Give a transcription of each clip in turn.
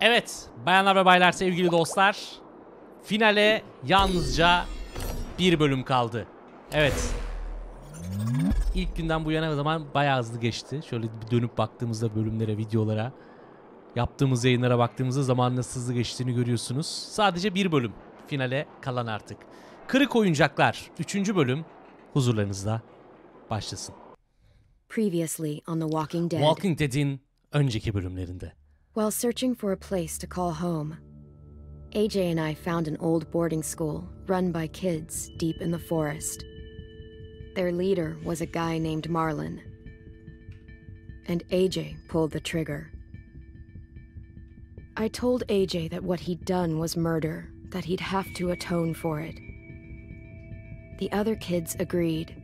Evet, bayanlar ve baylar, sevgili dostlar. Finale yalnızca bir bölüm kaldı. Evet. İlk günden bu yana o zaman bayağı hızlı geçti. Şöyle bir dönüp baktığımızda bölümlere, videolara, yaptığımız yayınlara baktığımızda zamanın nasıl hızlı geçtiğini görüyorsunuz. Sadece bir bölüm finale kalan artık. Kırık Oyuncaklar 3. bölüm huzurlarınızda başlasın. Previously on The Walking Dead. Walking Dead'in önceki bölümlerinde. While searching for a place to call home, AJ and I found an old boarding school run by kids deep in the forest. Their leader was a guy named Marlon, and AJ pulled the trigger. I told AJ that what he'd done was murder, that he'd have to atone for it. The other kids agreed.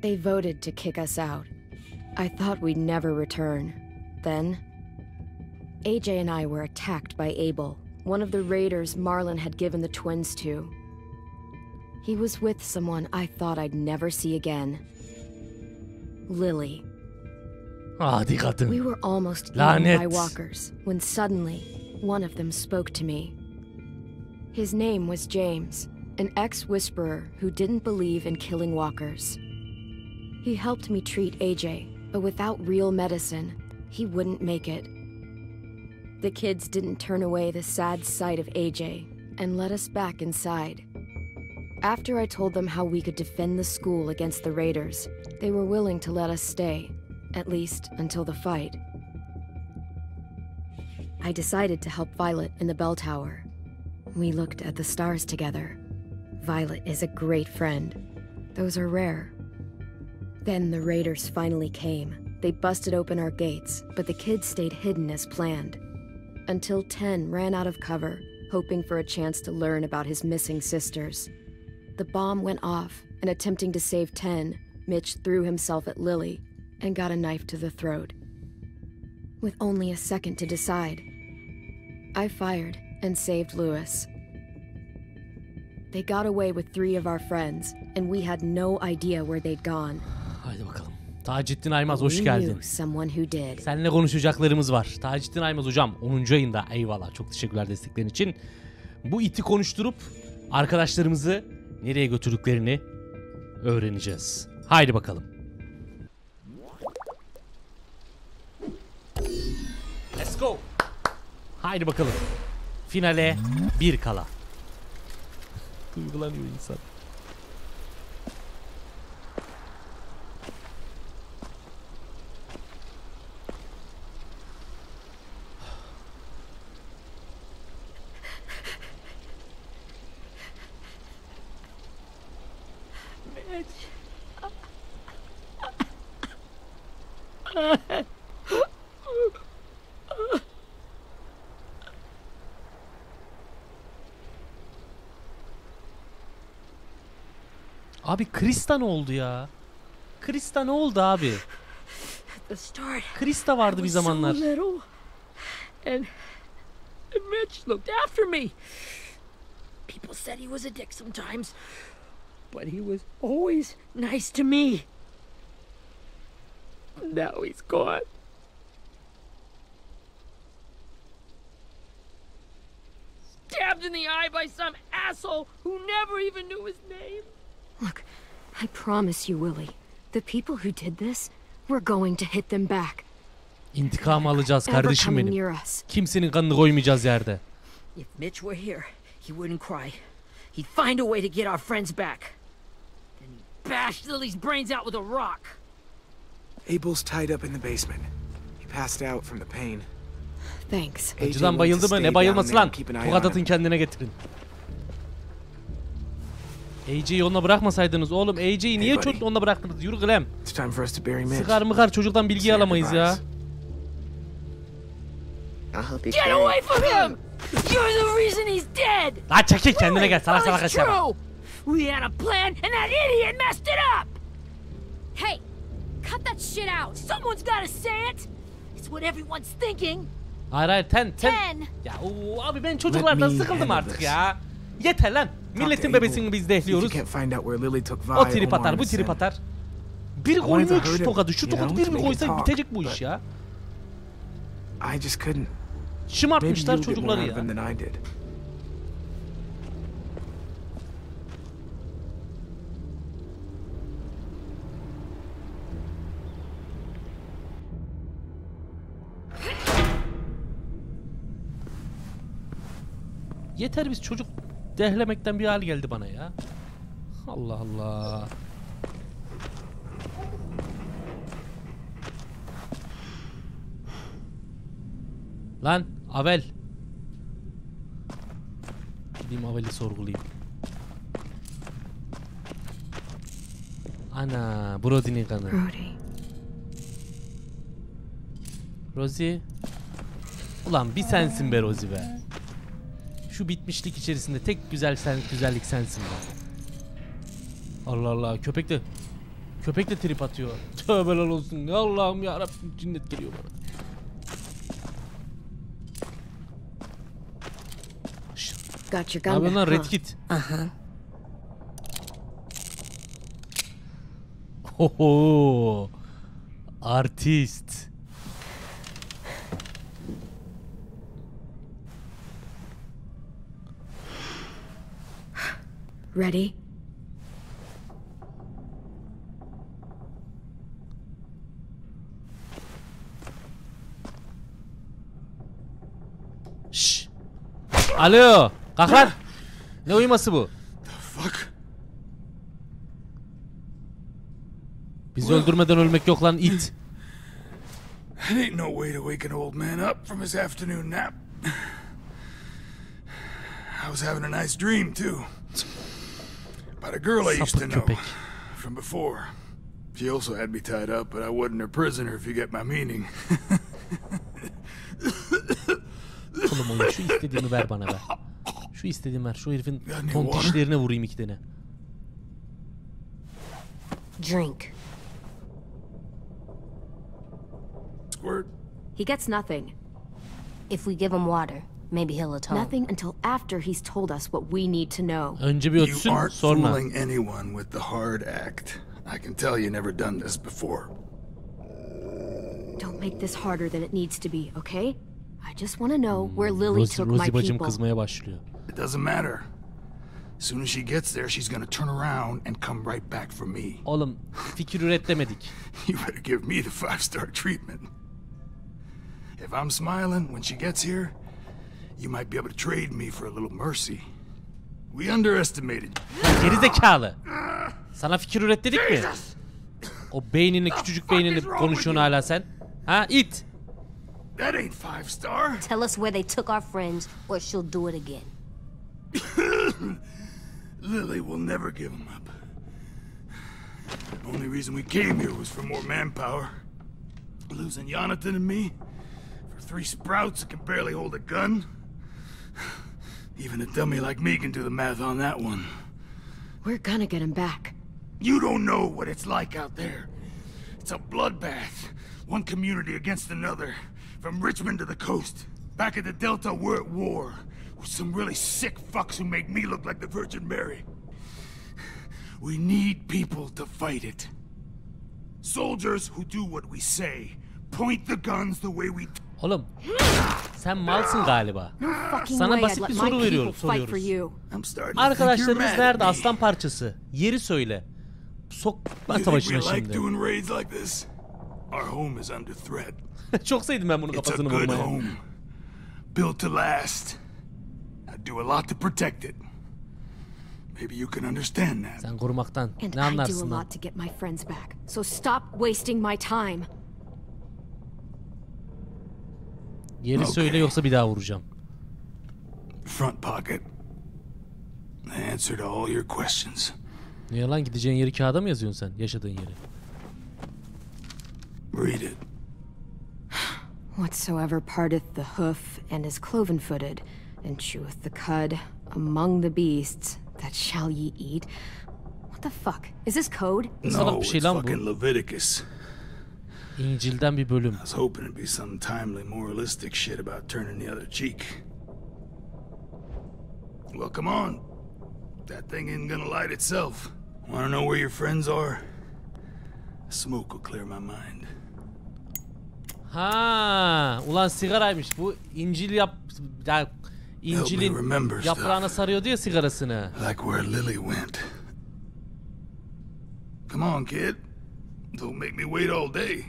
They voted to kick us out. I thought we'd never return. Then, AJ and I were attacked by Abel, one of the raiders Marlon had given the twins to. He was with someone I thought I'd never see again. Lily. Hadi kadın. We were almost Lanet. eaten by walkers when suddenly one of them spoke to me. His name was James, an ex-whisperer who didn't believe in killing walkers. He helped me treat AJ, but without real medicine, he wouldn't make it. The kids didn't turn away the sad sight of AJ and let us back inside. After I told them how we could defend the school against the raiders, they were willing to let us stay, at least until the fight. I decided to help Violet in the bell tower. We looked at the stars together. Violet is a great friend. Those are rare. Then the raiders finally came. They busted open our gates, but the kids stayed hidden as planned. Until 10 ran out of cover, hoping for a chance to learn about his missing sisters. The bomb went off, and attempting to save 10, Mitch threw himself at Lily and got a knife to the throat. With only a second to decide, I fired and saved Lewis. They got away with 3 of our friends, and we had no idea where they'd gone. Haydi bakalım. Taceddin Aymaz hoş geldin. Someone who did. Seninle konuşacaklarımız var. Taceddin Aymaz hocam 10. ayında, eyvallah, çok teşekkürler desteklerin için. Bu iti konuşturup arkadaşlarımızı nereye götürdüklerini öğreneceğiz. Haydi bakalım. Let's go. Haydi bakalım. Finale bir kala. Duygulanıyor insan. Abi Krista ne oldu ya? Krista ne oldu abi? Krista vardı bir zamanlar. And Mitch looked after me. People said he was a dick sometimes, but he was always nice to me. Now he's gone. Stabbed in the eye by some asshole who never even knew his name. Look, I promise you, Willie, the people who did this, we're going to hit them back. İntikam alacağız kardeşim benim. Kimsenin kanını koymayacağız yerde. If Mitch were here, he wouldn't cry. He'd find a way to get our friends back. Then he'd bash Lily's brains out with a rock. Abel's tied up in the basement. He passed out from the pain. Thanks. Acıdan bayıldı mı? Ne bayılması lan? Tokat atın kendine getirin. AJ'yi yoluna bırakmasaydınız oğlum. AJ'yi niye yoluna bıraktınız? Yürü Clem. Sıkar mıkar çocuktan bilgi alamayız ya. Get away from him! You're the reason he's dead! Lan çekil kendine gel. Salak salak aşağı. We had a plan and that idiot messed it up! Hey! Cut that shit out! Someone's gotta say it! It's what everyone's thinking! Hayır ten. Ya abi ben çocuklardan sıkıldım artık ya. Yeter lan. Milletin bebesini biz dehliyoruz. O trip atar, bu trip atar. Bir koymuyor ki şu tokadı. Şu tokadı bir mi koysa bitecek bu iş ya. Şımartmışlar you'll get more çocukları out of him ya. than I did. Yeter biz çocuk dehlemekten bir hal geldi bana ya. Allah Allah. Lan Avel. Gideyim Avel'i sorgulayayım. Ana, Brody'nin kanı. Brody. Rosie. Ulan bir sensin be Rosie be. Şu bitmişlik içerisinde tek güzellik sensin be. Allah Allah, köpek de trip atıyor. Tövbeler olsun. Ya Allah'ım ya Rabbim, cinnet geliyor bana. Got your Ne gun yapıyorsun lan back, Red huh? Kit? Uh-huh. Hoho. Artist. Ready? Şşş. Alo. Kalk lan. Ne uyuması bu? Fuck. Bizi öldürmeden ölmek yok lan it. That ain't no way to wake an old man up from his afternoon nap. I was having a nice dream, too. About a girl I used to Sapık know köpek. from before. She also had me tied up, but I wasn't her prisoner, if you get my meaning. Oğlum oyun, şu istediğimi ver bana be. Şu istediğimi ver. Şu herifin Yani tontişlerine vurayım iki tane. Drink. Squirt. He gets nothing. If we give him water, maybe he'll atone. Nothing until after he's told us what we need to know. Önce bir You ötsün, aren't sonra. fooling anyone with the hard act. I can tell you never done this before. Don't make this harder than it needs to be, okay? I just want to know where Lily took my Rosie bacım people. kızmaya başlıyor. It doesn't matter. As soon as she gets there, she's gonna turn around and come right back for me. Oğlum fikir üretlemedik. You better give me the 5-star treatment. If I'm smiling when she gets here, you might be able to trade me for a little mercy. We underestimated. Geri zekalı. Sana fikir üret dedik mi? O beynini, küçücük beynini konuşuyorsun hala sen. Ha it. That ain't 5-star. Tell us where they took our friends, or she'll do it again. Lily will never give him up. The only reason we came here was for more manpower. Losing Jonathan and me for 3 sprouts that can barely hold a gun. Even a dummy like me can do the math on that one. We're gonna get him back. You don't know what it's like out there. It's a bloodbath. One community against another. From Richmond to the coast. Back at the Delta, we're at war. With some really sick fucks who make me look like the Virgin Mary. We need people to fight it. Soldiers who do what we say. Point the guns the way we... Oğlum sen malsın galiba. Fucking Sana way I'd basit let bir my soru people veriyoruz, fight for soruyoruz. you. I'm starting to think you're Arkadaşlarımız mad at nerede me. aslan parçası? Yeri söyle. Sokma You think savaşına we like şimdi. doing raids like this? Our home is under threat. Çok sevdim ben bunun It's a kafasını good vurmaya. home. Built to last. I do a lot to protect it. Maybe you can understand that. Sen korumaktan And ne I do anlarsın a lan? lot to get my friends back. So stop wasting my time. Yeri söyle yoksa bir daha vuracağım. Front pocket. The answer to all your questions. Niye lan, gideceğin yeri kağıda mı yazıyorsun sen? Yaşadığın yeri. Read it. Whatsoever parteth the hoof and is cloven-footed, and cheweth the cud among the beasts, that shall ye eat. What the fuck? Is this code? Salak No, bir şey it's lan bu. fucking Leviticus. İncil'den bir bölüm. I was hoping it'd be some timely moralistic shit about turning the other cheek. Well, come on. That thing isn't gonna light itself. Wanna know where your friends are? Smoke will clear my mind. Ha, ulan sigaraymış. Bu İncil yani İncil'in yaprağına sarıyordu ya sigarasını. Like where Lily went. Come on, kid. Don't make me wait all day.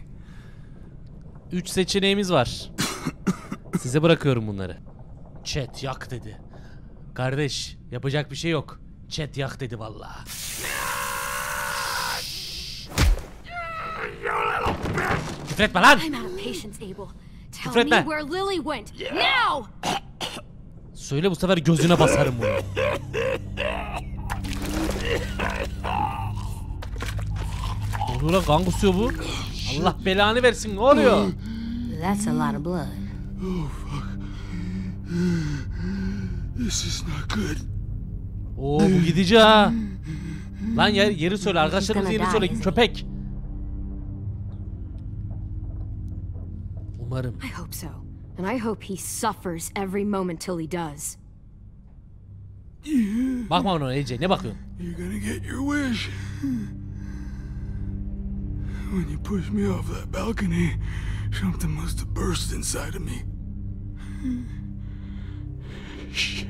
3 seçeneğimiz var. Size bırakıyorum bunları. Chat yak dedi. Kardeş yapacak bir şey yok. Chat yak dedi vallahi. Küfretme lan. I'm out of patience, Abel. Tell Küfretme. me where Lily went. Now! Söyle bu sefer gözüne basarım bunu. Ne oluyor lan, kan kusuyor bu. Allah belanı versin, ne oluyor? That's a lot of blood. Oh, fuck. This is not good. Oo, bu gidici ha. Lan yeri söyle, arkadaşlarımız yeri söyle köpek. Umarım. I hope so. And I hope he suffers every moment till he does. Bakma ona Ece, ne bakıyorsun? You're gonna get your wish. When you pushed me off that balcony, something must have burst inside of me. Shit.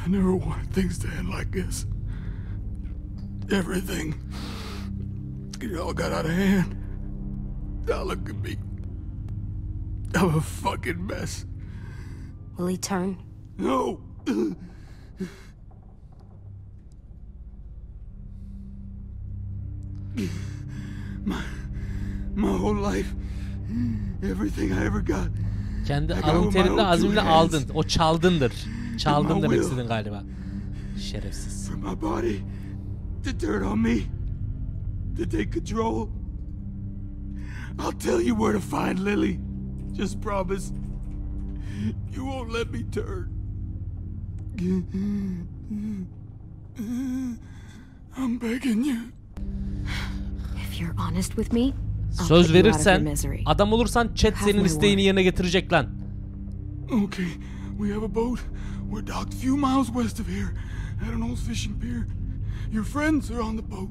I never wanted things to end like this. Everything. It all got out of hand. Now look at me. I'm a fucking mess. Will he turn? No! My whole life, everything I ever got. Kendi alın terinle azimle aldın. O çaldındır. Çaldın demek istedin galiba. Şerefsiz. For my body to turn on me, to take control. I'll tell you where to find Lily. Just promise. You won't let me turn. I'm begging you. If you're honest with me, I'll Söz put you out of your verirsen, misery. adam olursan chat Have senin my isteğini word. yerine getirecek lan. Okay, we have a boat. We're docked a few miles west of here, at an old fishing pier. Your friends are on the boat.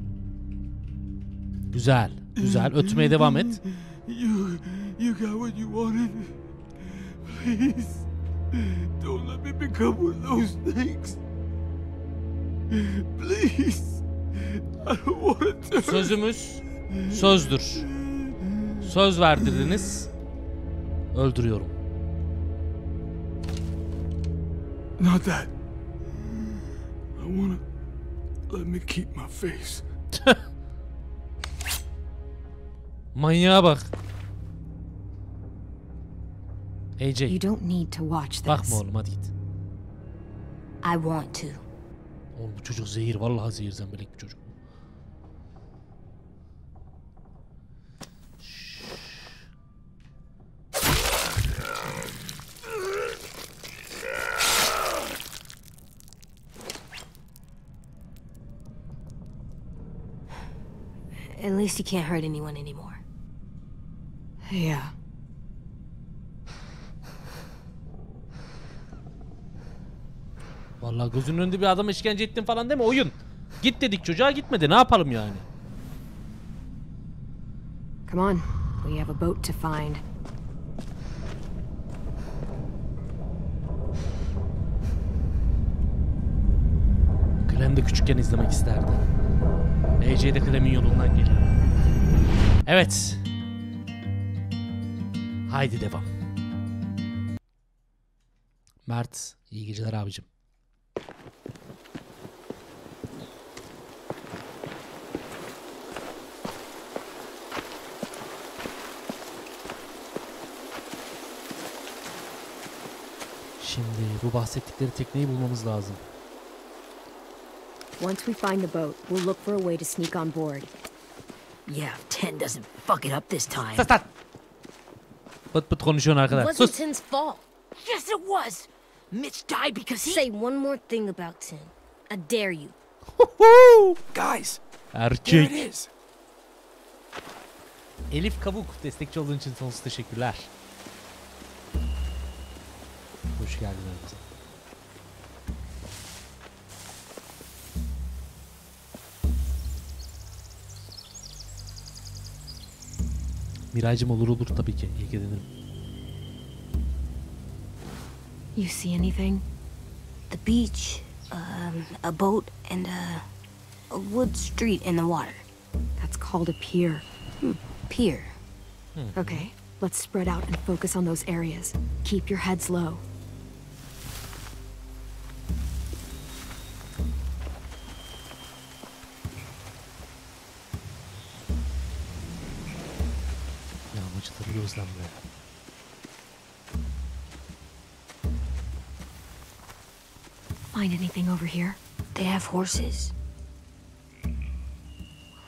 Güzel, güzel. Ötmeye devam et. You got what you wanted. Please, don't let me become one of those things. Please, I don't want to. Sözümüz sözdür. Söz verdirdiniz. Öldürüyorum. Not that. I wanna let me keep my face. Manyağa bak. AJ. You don't need to watch this. Bakma oğlum, hadi git. I want to. Oğlum bu çocuk zehir. Vallahi zehir zembelek bir çocuk. At least he can't hurt anyone anymore. Yeah. Vallahi gözünün önünde bir adama işkence ettin falan deme oyun. Git dedik çocuğa, gitmedi. Ne yapalım yani? Come on. We have a boat to find. Clem de küçükken izlemek isterdi. AJ de Clem'in yolundan geliyor. Evet. Haydi devam. Mert, iyi geceler abicim. Şimdi bu bahsettikleri tekneyi bulmamız lazım. Once we find the boat, we'll look for a way to sneak on board. Yeah, if 10 doesn't fuck it up this time. Sus lan! Pıt pıt konuşuyorsun arkadaş. It wasn't Sus! Tin's fault. Yes, it was. Mitch died because he... Say one more thing about Tin. I dare you. Guys, there it Erkek. is. Elif Kabuk, destekçi olduğun için sonsuz teşekkürler. Hoş geldin aramıza. Miraycığım olur tabii ki. İlgilenirim. You see anything? The beach, a boat, and a wood street in the water. That's called a pier. Pier. Okay, let's spread out and focus on those areas. Keep your heads low. Yağmacıları gözlemle. Find anything over here? They have horses.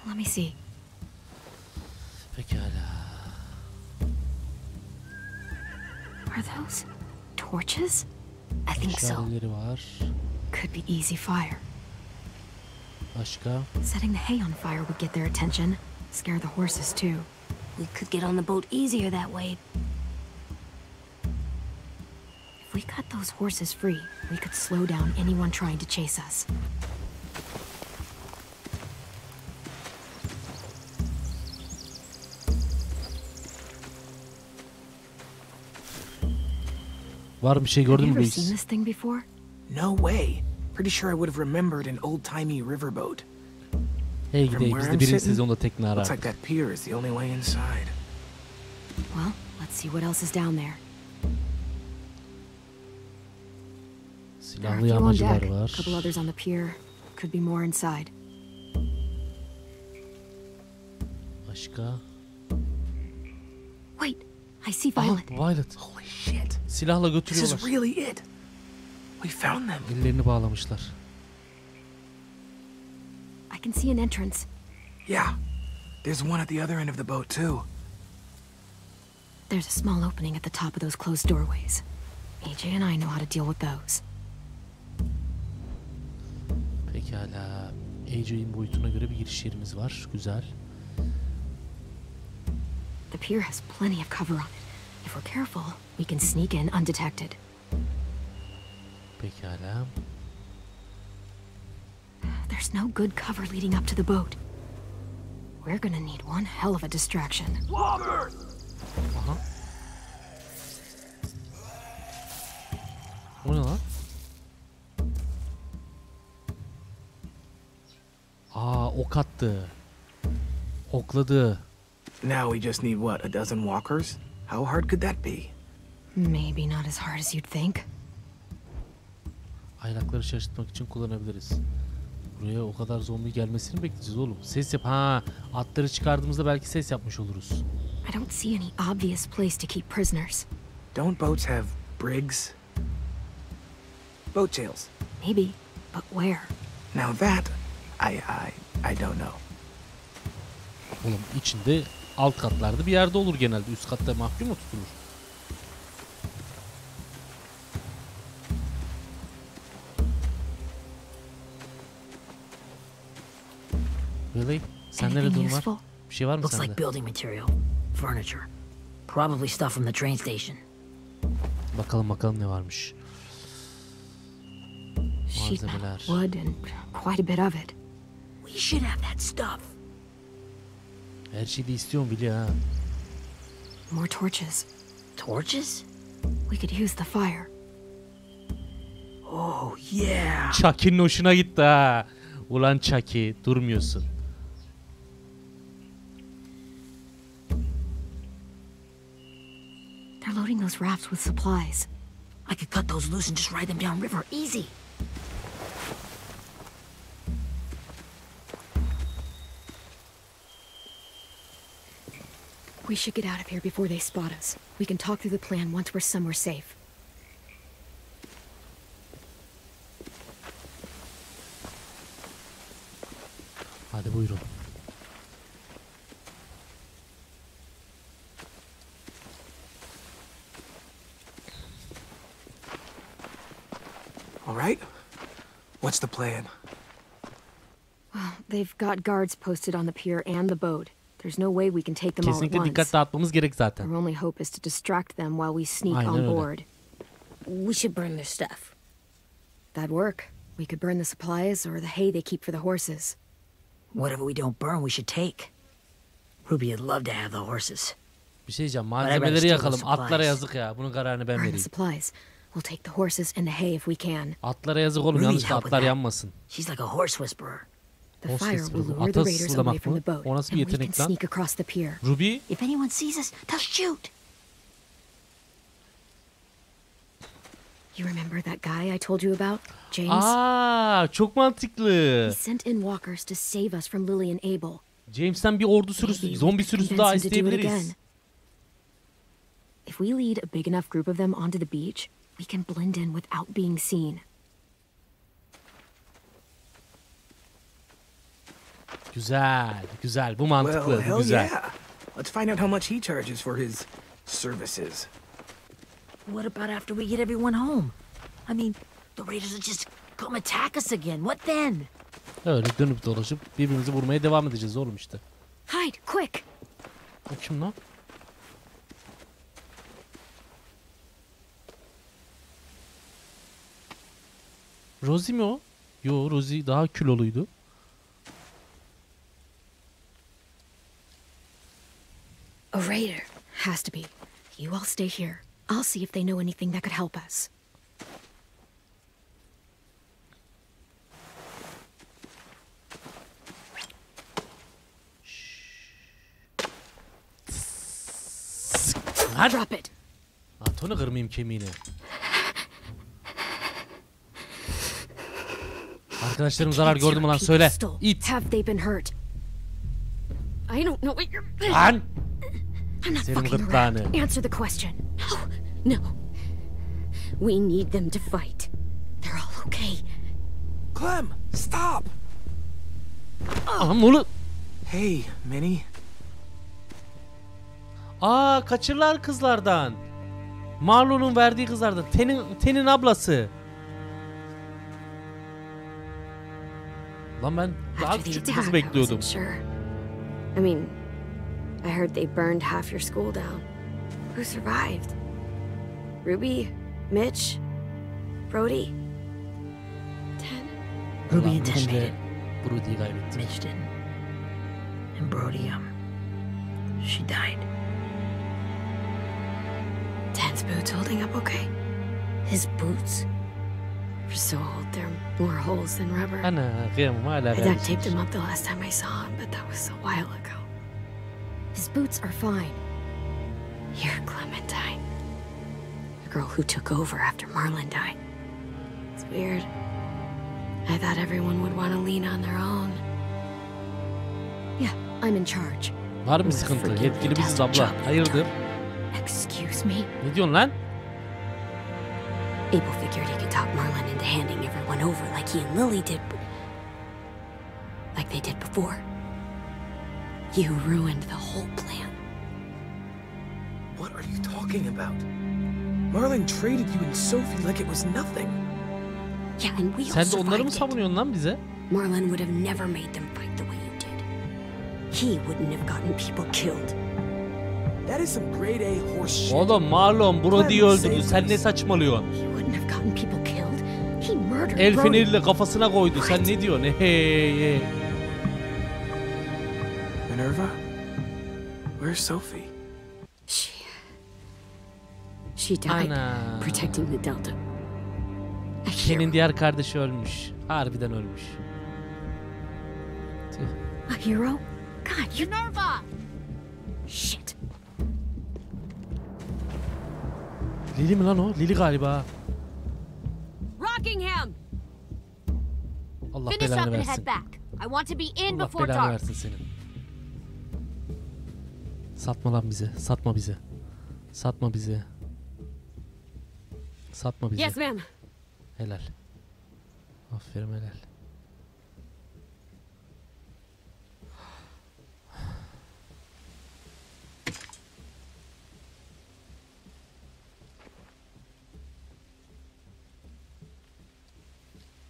Let me see. Pekala. Are those torches? I think so. İşaretleri var. Could be easy fire. Başka? Setting the hay on fire would get their attention. Scare the horses too. We could get on the boat easier that way. If we cut those horses free, we could slow down anyone trying to chase us. Var bir şey Have gördün you mü ever reis? seen this thing before? No way. Pretty sure I would have remembered an old-timey riverboat. Hey From gidelim where biz de I'm birinci sitting, sezonda tekne Looks arardık. like that pier is the only way inside. Well, let's see what else is down there. There are a Silahlı few on yağmacılar deck, a var. couple others on the pier. Could be more inside. Başka? Wait, I see Aha, Violet. Violet. Holy shit. Silahla This götürüyorlar. is really it. We found them. Ellerini bağlamışlar. I can see an entrance. Yeah. There's one at the other end of the boat, too. There's a small opening at the top of those closed doorways. AJ and I know how to deal with those. Pekala. AJ'in boyutuna göre bir giriş yerimiz var. Güzel. The pier has plenty of cover on it. If we're careful, we can sneak in undetected. Pekala. There's no good cover leading up to the boat. We're gonna need one hell of a distraction. Aha. O ne lan? Aa, ok attı. Okladı. Now we just need, what, a dozen walkers? How hard could that be? Maybe not as hard as you'd think. Aylakları şaşırtmak için kullanabiliriz. Buraya o kadar zombi gelmesini bekleyeceğiz oğlum. Ses yap. Ha, atları çıkardığımızda belki ses yapmış oluruz. I don't see any obvious place to keep prisoners. Don't boats have brigs? Boat jails. Maybe, but where? Now that, I don't know. Oğlum içinde alt katlarda bir yerde olur genelde. Üst katta mahkum mu tutulur? Really? Sende ne Anything durum var? useful? Bir şey var mı Looks sende? like building material. Furniture. Probably stuff from the train station. Bakalım ne varmış. Sheet metal, Malzemeler. wood, and quite a bit of it. We should have that stuff. Her şeyi de istiyorum biliyor ha. More torches. Torches? We could use the fire. Oh, yeah. Chucky'nin hoşuna gitti ha. Ulan Chucky durmuyorsun. They're loading those rafts with supplies. I could cut those loose and just ride them downriver. Easy. We should get out of here before they spot us. We can talk through the plan once we're somewhere safe. Hadi buyurun. All right. What's the plan? Well, they've got guards posted on the pier and the boat. There's no way we can take them all at Kesinlikle once. dikkat dağıtmamız gerek zaten. Our only hope is to distract them while we sneak Aynen on öyle. board. We should burn their stuff. That'd work. We could burn the supplies or the hay they keep for the horses. Whatever we don't burn, we should take. Ruby would love to have the horses. Bir şey diyeceğim. But I Malzemeleri better yakalım. steal the Atlara supplies. yazık ya. Bunun kararını ben Earn the vereyim. supplies. We'll take the horses and the hay if we can. Atlara yazık oğlum. Ruby's Yanlışlıkla help with atlar that. yanmasın. She's like a horse whisperer. The Horse fire whisperer. will lure Ata the raiders sızlamak away from mı? the boat, O nasıl bir and we can yetenek lan? sneak across the pier. Ruby. If anyone sees us, they'll shoot. You remember that guy I told you about, James? Aa, çok mantıklı. He sent in walkers to save us from Lily and Abel. James'ten bir ordu sürüsü, Maybe we zombi could sürüsü convince daha him to do it again. isteyebiliriz. If we lead a big enough group of them onto the beach, we can blend in without being seen. Güzel, güzel. Bu mantıklı, Well, bu hell güzel. yeah. Let's find out how much he charges for his services. What about after we get everyone home? I mean, the raiders will just come attack us again. What then? Öyle dönüp dolaşıp birbirimizi vurmaya devam edeceğiz oğlum işte. Hide, quick! O kim lan? Rosie mi o? Yo, Rosie daha kiloluydu. A raider. Has to be. You all stay here. I'll see if they know anything that could help us. Hadi. Drop it. Atonu kırmayayım kemiğini. Arkadaşlarım zarar Can't gördü mü hear lan? people Söyle. stole. İt. Have they been hurt? I don't know what you're... Lan. I'm not Senin fucking gırtlağını. around. Answer the question. No. No. We need them to fight. They're all okay. Clem, stop! Anam ne oluyor? Hey, Minnie. Aa, kaçırlar kızlardan. Marlon'un verdiği kızlardan. Ten'in ablası. Lan ben daha After the küçük bir attack, kız I bekliyordum. wasn't sure. I mean, I heard they burned half your school down. Who survived? Ruby, Mitch, Brody, Ten. Ruby Ulan and Ten Mitch made ve it. Brody'yi kaybettim. Mitch didn't. And Brody, she died. Ten's boots holding up okay? His boots? They're so old, they're more holes than rubber. Ana kıyamam hala I duct taped vermişsiniz. him up the last time I saw him, but that was a while ago. His boots are fine. You're Clementine. The girl who took over after Marlon died. It's weird. I thought everyone would want to lean on their own. Yeah, I'm in charge. Var mı sıkıntı? Yetkili biziz abla. Hayırdır? Excuse me? Ne diyorsun lan? Abel figured he could talk Marlon into handing everyone over like he and Lily did. Like they did before. You ruined the whole plan. What are you talking about? Marlon traded you and Sophie like it was nothing. Yeah, and we Sen de also onları mı survived it. savunuyorsun lan bize? Marlon would have never made them fight the way you did. He wouldn't have gotten people killed. That is some grade A horse shit. Oğlum Marlon Brody'yi öldürdü. Sen ne saçmalıyorsun? He wouldn't have gotten people killed. He murdered El Brody. feneriyle kafasına koydu. Sen ne diyorsun? Hey, hey. Minerva? Where's Sophie? She died Ana. protecting the Delta. A Senin hero. diğer kardeşi ölmüş. Harbiden ölmüş. Tüh. A hero? God, you... Minerva! Shit. Lili mi lan o? Lili galiba. Rockingham! Allah Finish up belanı and versin. head back. I want to be in Allah before belanı dark. versin senin. Satma lan bize. Satma bize. Satma bize. Satma bize. Yes, ma'am. Helal. Aferin helal.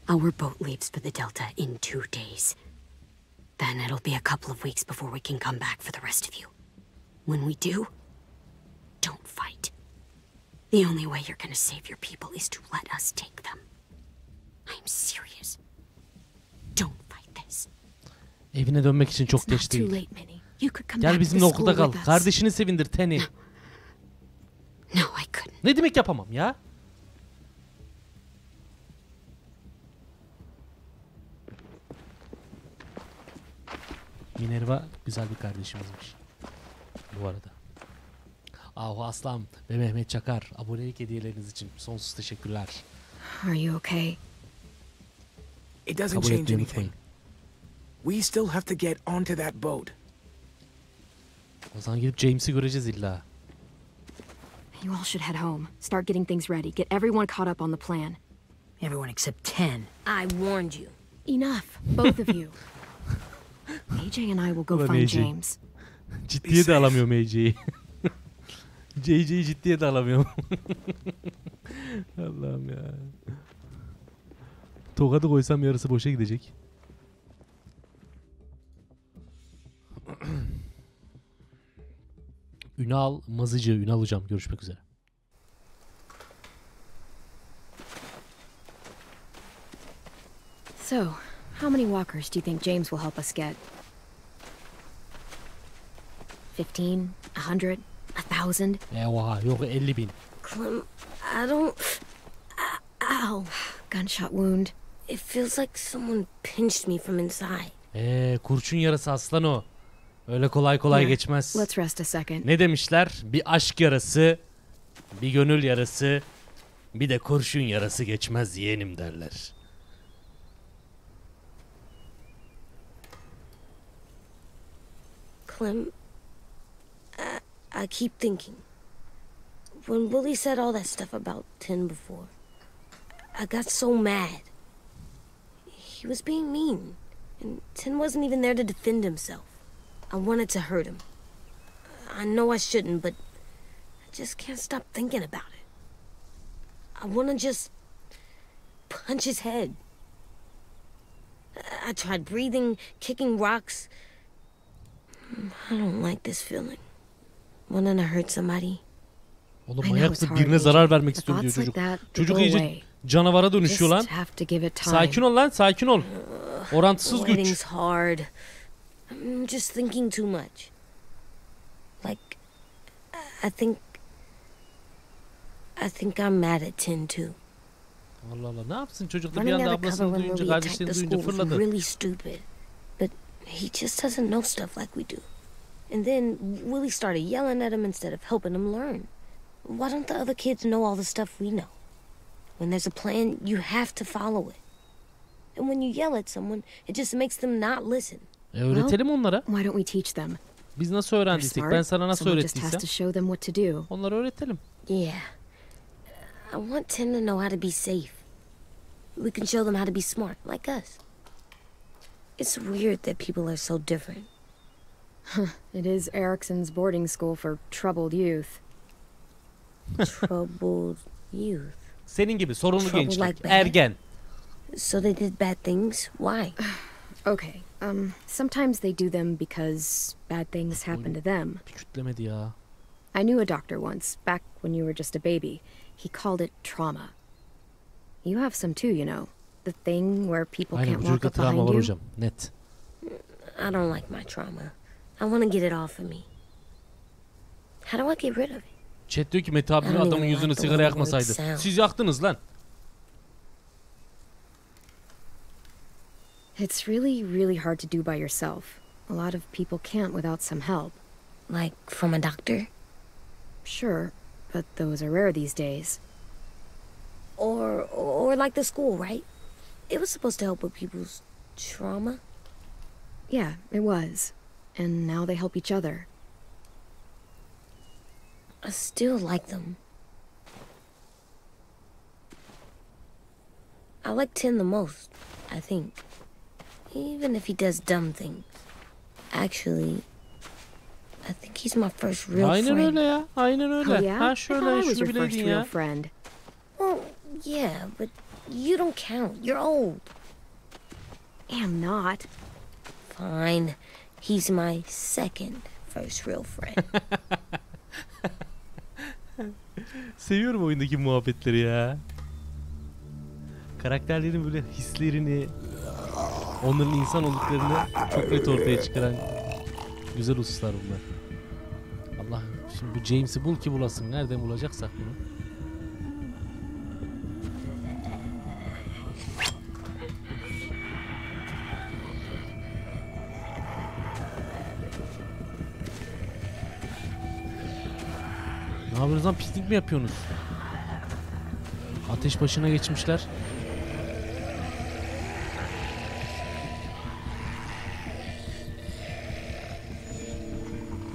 Our boat leaves for the Delta in 2 days. Then it'll be a couple of weeks before we can come back for the rest of you. When we do, don't fight. The only way you're gonna save your people is to let us take them. I'm serious. Don't fight this. Evine dönmek için çok It's not geç too değil. late, Minnie. You could come Gel back to bizimle the school okulda kal. with us. Kardeşini sevindir Tenny. No, I couldn't. Ne demek yapamam ya? Minerva güzel bir kardeşimizmiş. Bu arada. Ahu Aslan ve Mehmet Çakar abonelik hediyeleriniz için sonsuz teşekkürler. Are you okay? It doesn't Kabul change etmeyi anything. unutmayın. We still have to get onto that boat. O zaman gidip James'i göreceğiz illa. You all should head home. Start getting things ready. Get everyone caught up on the plan. Everyone except 10. I warned you. Enough, both of you. AJ and I will go Ulan find AJ. James. Ciddiye de alamıyorum AJ'yi. JJ'yi ciddiye de alamıyorum. Allah'ım ya. Tokadı koysam yarısı boşa gidecek. Ünal Mazıcı, Ünal hocam görüşmek üzere. So, how many walkers do you think James will help us get? 15? 100? 1,000? Oha yok 50.000. Clem, I don't... Ow. Gunshot wound. It feels like someone pinched me from inside. Kurşun yarası aslan o. Öyle kolay kolay Here, geçmez. Let's rest a second. Ne demişler? Bir aşk yarası, bir gönül yarası, bir de kurşun yarası geçmez yeğenim derler. Clem, I keep thinking. When Willie said all that stuff about Tin before, I got so mad. He was being mean, and Tin wasn't even there to defend himself. I wanted to hurt him. I know I shouldn't, but I just can't stop thinking about it. I want to just punch his head. I tried breathing, kicking rocks. I don't like this feeling. Wanting to hurt somebody. Oğlum I know manyak it's mısın? hard, Birine AJ. zarar vermek The istiyorum diyor thoughts çocuk. like that, they Çocuk go iyice away. canavara dönüşüyor lan. Just have to give it time. Sakin ol lan, sakin ol. Orantısız Waiting's güç. hard. I'm just thinking too much. Like, I think I'm mad at Tin too. Allah Allah ne yapsın çocuk da bir Running anda out of cover ablasını when duyunca, Willie attacked kardeşlerini the duyunca school was fırladı. really stupid. But he just doesn't know stuff like we do. And then Willie started yelling at him instead of helping him learn. Why don't the other kids know all the stuff we know? When there's a plan, you have to follow it. And when you yell at someone, it just makes them not listen. Öğretelim onlara. Why don't we teach them? Biz nasıl They're öğrendiysek, smart. ben sana nasıl Someone just has öğrettiysem to show them what to do. onları öğretelim. Yeah. I want Tim to know how to be safe. We can show them how to be smart, like us. It's weird that people are so different. It is Erickson's boarding school for troubled youth. Troubled youth. Senin gibi sorunlu Trouble gençlik, like that. ergen. So they did bad things? Why? Okay, sometimes they do them because bad things happen to them. Kütlemedi ya. I knew a doctor once, back when you were just a baby. He called it trauma. You have some too, you know. The thing where people Aynen bu can't walk çocukta up travma behind var you. hocam. Net. I don't like my trauma. I want to get it off of me. How do I get rid of it? Chat diyor ki Mete abi I don't adamın even yüzünü like the sigara way yakmasaydı. words sound. Siz yaktınız lan. It's really, really hard to do by yourself. A lot of people can't without some help. Like from a doctor? Sure, but those are rare these days. Or like the school, right? It was supposed to help with people's trauma. Yeah, it was. And now they help each other. I still like them. I like Tin the most, I think. Even if he does dumb things. Actually, I think he's my first real Aynen friend. öyle ya. Aynen öyle. Oh, yeah? Ha I thought şöyle I was şunu your first bileydin real ya. friend. Well, yeah, but you don't count. You're old. Am not. Fine. He's my second first real friend. Seviyorum oyundaki muhabbetleri ya. Karakterlerin böyle hislerini, onların insan olduklarını çok net ortaya çıkaran Güzel hususlar bunlar. Allah, şimdi bu James'i bul ki bulasın. Nereden bulacaksak bunu. Ne yapıyorsunuz lan? Piknik mi yapıyorsunuz? Ateş başına geçmişler.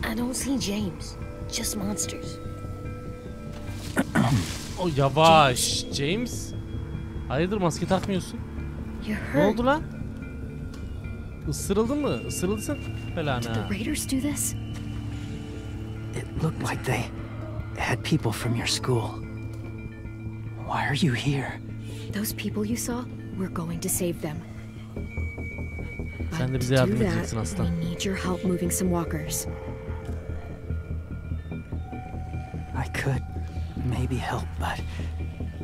I don't see James. Just monsters. O yavaş. James. Hayırdır, maske takmıyorsun? You're Ne hurt. oldu lan? Isırıldın mı? Isırılsın falan The ha. raiders do this? It looked like they had people from your school. Why are you here? Those people you saw, we're going to save them. Sen de But bize to yardım do edeceksin that, aslan. we need your help moving some walkers. I could maybe help, but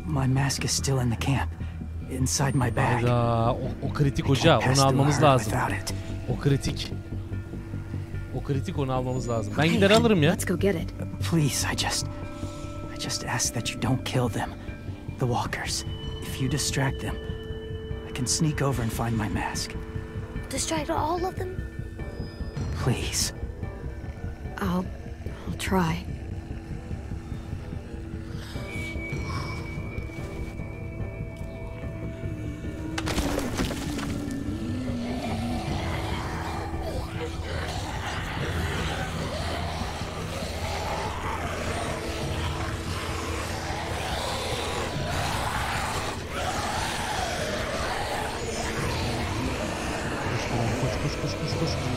my mask is still in the camp, inside my bag. Hayda, o kritik I hoca, can't pass onu through almamız her lazım. without it. O kritik. O kritik, onu almamız lazım. Ben Okay, gider alırım ya. Let's go get it. Please, I just ask that you don't kill them, the walkers. If you distract them, I can sneak over and find my mask. Distract all of them? Please. I'll try.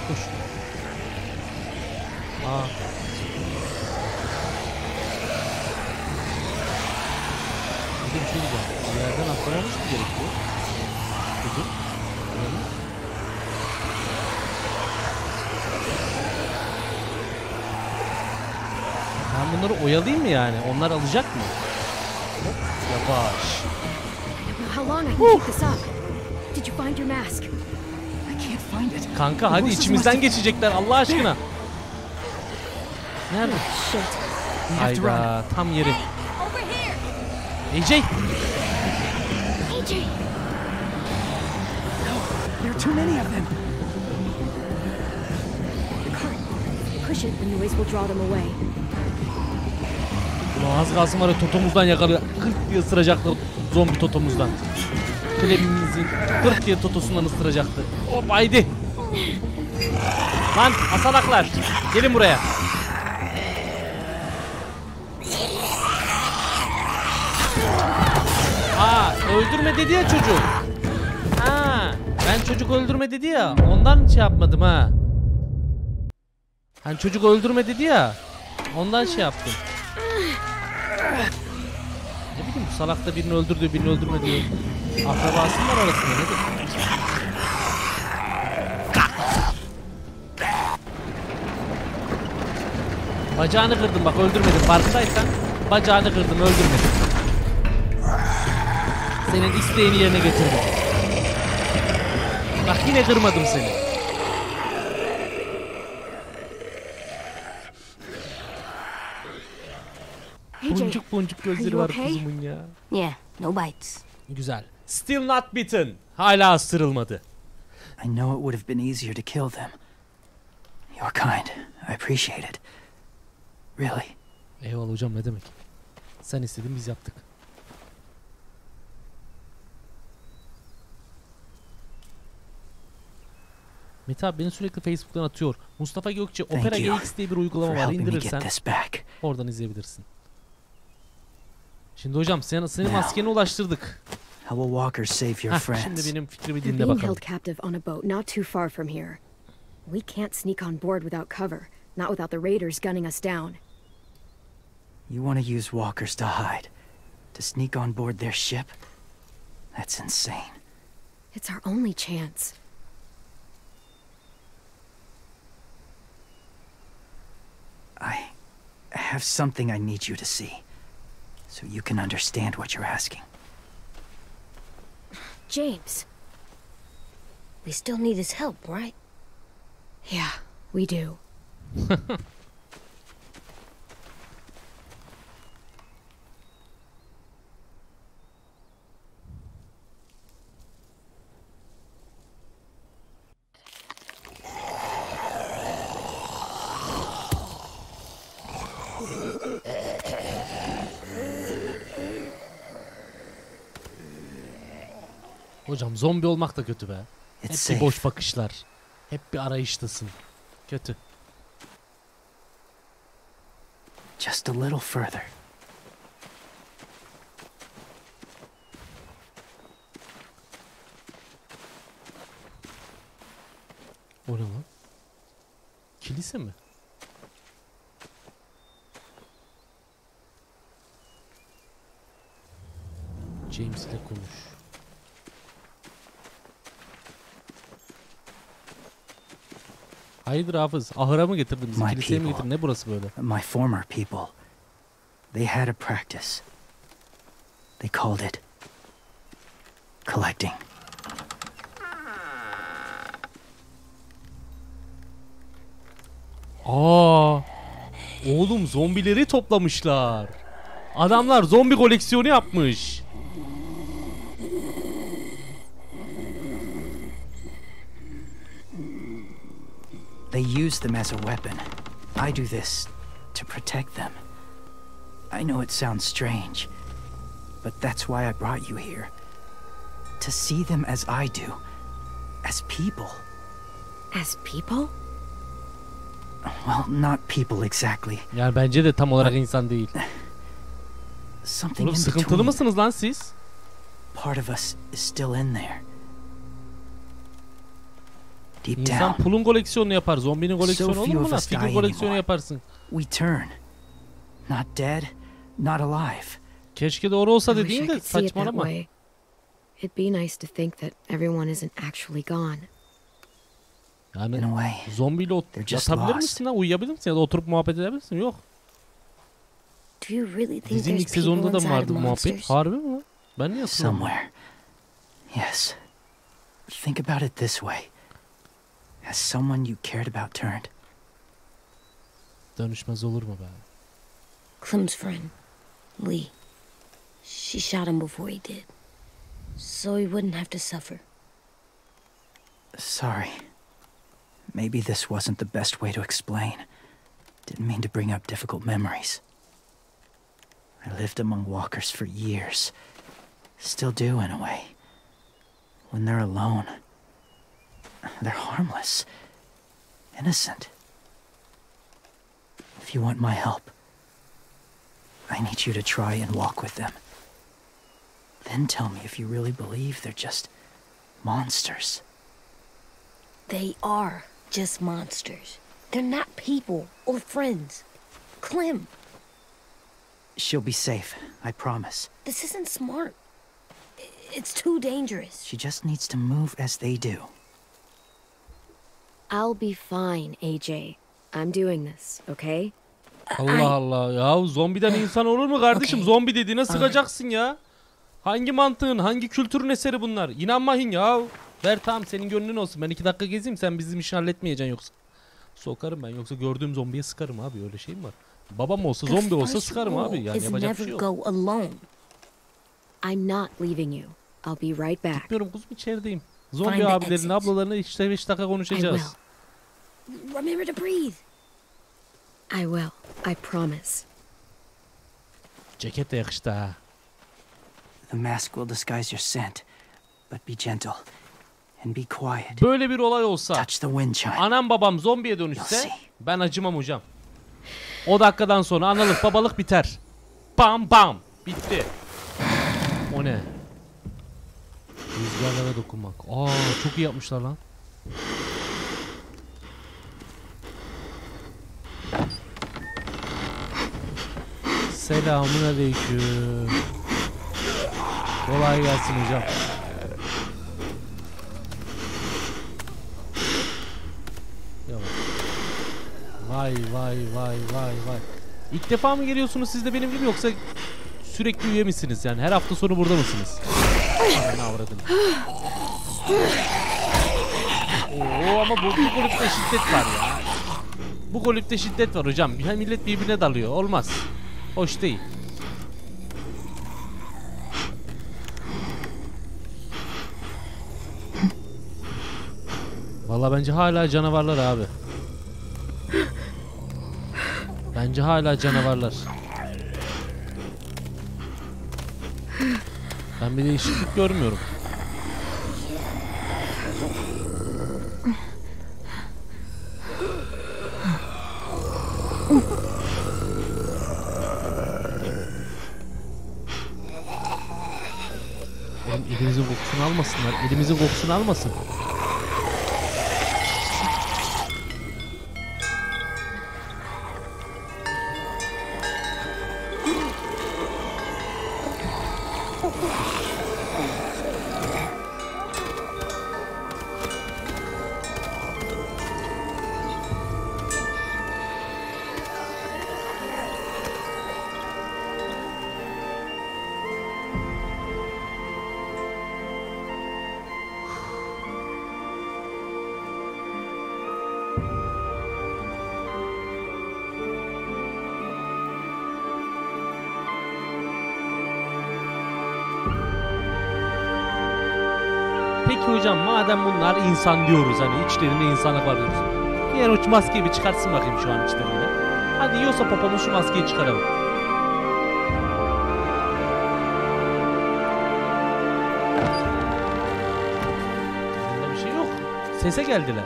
Koş. Aa. Bir de bir şey diyeceğim. Bir yerden atlamamız mı gerekiyor? Kızım. Ben bunları oyalayayım mı yani? Onlar alacak mı? Hop, yavaş. How long I can keep this up? Did you find your mask? I can't find it. Kanka hadi içimizden geçecekler Allah aşkına. Nerede? Shit. Hayda, tam yeri. Over here! AJ! AJ! There are too many of them. Push it, the noise will draw them away. Ulan az kalsın var ya, totomuzdan yakalıyor. 40 diye ısıracaklar zombi totomuzdan. Clementine'ın 40 diye totosundan ısıracaktı. Hop haydi. Lan asalaklar. Gelin buraya. Aa, öldürme dedi ya çocuk. Ha, ben çocuk öldürme dedi ya. Ondan şey yapmadım ha. Hani çocuk öldürme dedi ya. Ondan şey yaptım. Ne bileyim, bu salak da birini öldürdü, birini öldürme diyor. Akrabası var arasında, nedir? Bacağını kırdım bak, öldürmedim. Farkındaysan bacağını kırdım, öldürmedim. Senin isteğini yerine getirdim. Bak yine kırmadım seni. Boncuk boncuk gözleri var kızımın ya. Yeah, no bites. Güzel. Still not bitten. Hala ısırılmadı. I know it would have been easier to kill them. You're kind. I appreciate it. Really. Eyvallah hocam, ne demek. Sen istedin, biz yaptık. Mete abi beni sürekli Facebook'tan atıyor. Mustafa Gökçe, Thank Opera you GX diye bir uygulama for var. helping me get İndirirsen this back. oradan izleyebilirsin. Şimdi hocam senin maskeni ulaştırdık. How will walkers save your Heh, şimdi friends? benim fikrimi They're dinle being bakalım. held captive on a boat not too far from here. We can't sneak on board without cover, not without the raiders gunning us down. You want to use walkers to hide? To sneak on board their ship? That's insane. It's our only chance. I have something I need you to see, so you can understand what you're asking. James. We still need his help, right? Yeah, we do. Hocam zombi olmak da kötü be. Hep bir boş bakışlar. Hep bir arayıştasın. Kötü. Just a little further. O ne lan? Kilise mi? James ile konuş. Hayırdır Hafız? Ahıra mı getirdin bizi? Kiliseye mi getirdin? Ne burası böyle? My former people. They had a practice. They called it collecting. Aa! Oğlum zombileri toplamışlar. Adamlar zombi koleksiyonu yapmış. They use them as a weapon. I do this to protect them. I know it sounds strange, but that's why I brought you here. To see them as I do. As people. As people? Well, not people exactly. Yani bence de tam olarak insan değil. Something Oğlum in sıkıntılı between. mısınız lan siz? Part of us is still in there. Deep İnsan down. pulun koleksiyonunu yapar. Zombinin koleksiyonu So olur few mu of lan? us die Figür koleksiyonu anymore. yaparsın. We turn. Not dead, not alive. Keşke doğru olsa I wish dediğin I de could see it that saçmalama. way. It'd be nice to think that everyone isn't actually gone. Yani In a way, zombiyle they're just yatabilir lost. misin lan? Uyuyabilir misin? Ya da oturup muhabbet edebilir misin? Yok. Do you really think Dizinin there's ilk people sezonunda da mı inside vardı of bu muhabbet? monsters? Harbi mi? Ben niye hatırlamıyorum? somewhere. Yes. Think about it this way. Has someone you cared about turned? Dönüşmez olur mu be? Clem's friend, Lee. She shot him before he did. So he wouldn't have to suffer. Sorry. Maybe this wasn't the best way to explain. Didn't mean to bring up difficult memories. I lived among walkers for years. Still do, in a way. When they're alone, they're harmless. Innocent. If you want my help, I need you to try and walk with them. Then tell me if you really believe they're just monsters. They are just monsters. They're not people or friends. Clem, She'll be safe, I promise. this isn't smart. It's too dangerous. She just needs to move as they do. I'll be fine, AJ. I'm doing this, okay? Allah Allah. Ya zombiden insan olur mu kardeşim? Okay. Zombi dediğine sıkacaksın ya. Hangi mantığın, hangi kültürün eseri bunlar? İnanmayın ya. Ver tamam senin gönlün olsun. Ben 2 dakika gezeyim sen bizim işini halletmeyeceksin yoksa. Sokarım ben yoksa gördüğüm zombiye sıkarım abi öyle şey mi var? Babam olsa The zombi olsa first sıkarım abi rule yani is yapacak bir never şey yok. go alone. I'm not leaving you. I'll be right back. Gitmiyorum kuzum içerideyim. Find Zombi the abilerini exit. ablalarını işte 5 dakika I konuşacağız. will. Remember to breathe. I will. I promise. Ceket de yakıştı ha. The mask will disguise your scent, but be gentle and be quiet. Böyle bir olay olsa Touch the wind chime. anam babam zombiye You'll dönüşse see. ben acımam hocam. O dakikadan sonra analık babalık biter. Bam bam. Bitti. O ne? Rüzgarlara dokunmak. Aa çok iyi yapmışlar lan. Selamun aleyküm. Kolay gelsin hocam. Yavaş. Vay vay vay vay vay. İlk defa mı geliyorsunuz siz de benim gibi yoksa sürekli üye misiniz yani? Her hafta sonu burada mısınız? Ananı avradım. Oo ama bu kulüpte şiddet var ya. Bu kulüpte şiddet var hocam. Ya millet birbirine dalıyor. Olmaz. Hoş değil. Vallahi bence hala canavarlar abi. Bence hala canavarlar. Ben bir değişiklik görmüyorum. Oğlum elimizin kokusunu almasınlar. Elimizin kokusunu almasın. Peki hocam madem bunlar insan diyoruz hani içlerinde insanlık var diyoruz. Diğer uç maskeyi bir çıkartsın bakayım şu an içlerinde. Hadi yiyorsa popomuz şu maskeyi çıkaralım. Bunda bir şey yok. Sese geldiler.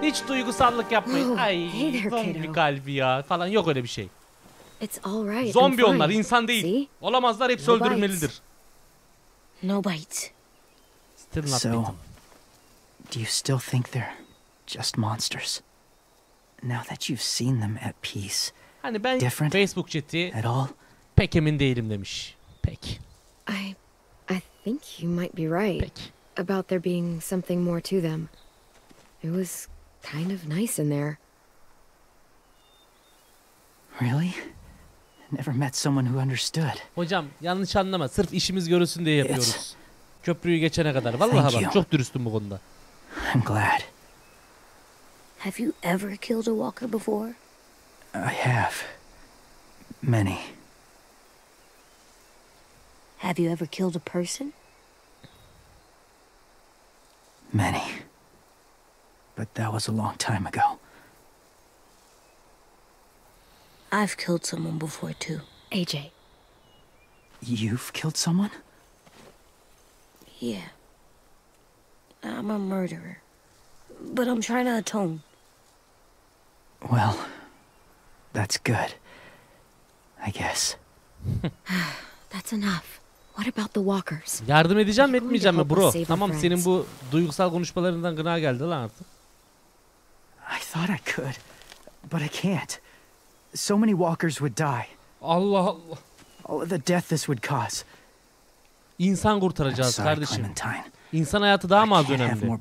Hiç duygusallık yapmayın. Ay zombi kalbi ya falan yok öyle bir şey. Zombi onlar insan değil. Olamazlar hepsi öldürülmelidir. No bites. So, do you still think they're just monsters? Now that you've seen them at peace, hani ben different Facebook chat'i at all? pek emin değilim demiş. Pek. I think you might be right Pek. about there being something more to them. It was kind of nice in there. Really? Never met someone who understood. Hocam yanlış anlama. Sırf işimiz görülsün diye yapıyoruz. Köprüyü geçene kadar. Vallahi bak çok dürüstüm bu konuda. I'm glad. Have you ever killed a walker before? I have. Many. Have you ever killed a person? Many. But that was a long time ago. I've killed someone before too. AJ. You've killed someone? Yeah. I'm a murderer. But I'm trying to atone. Well, that's good. I guess. That's enough. What about the walkers? Yardım edeceğim mi etmeyeceğim mi bro? Tamam senin bu duygusal konuşmalarından gına geldi lan artık. I thought I could, but I can't. So many walkers would die. Allah Allah. All of the death this would cause. İnsan kurtaracağız kardeşim. İnsan hayatı daha mı az önemli?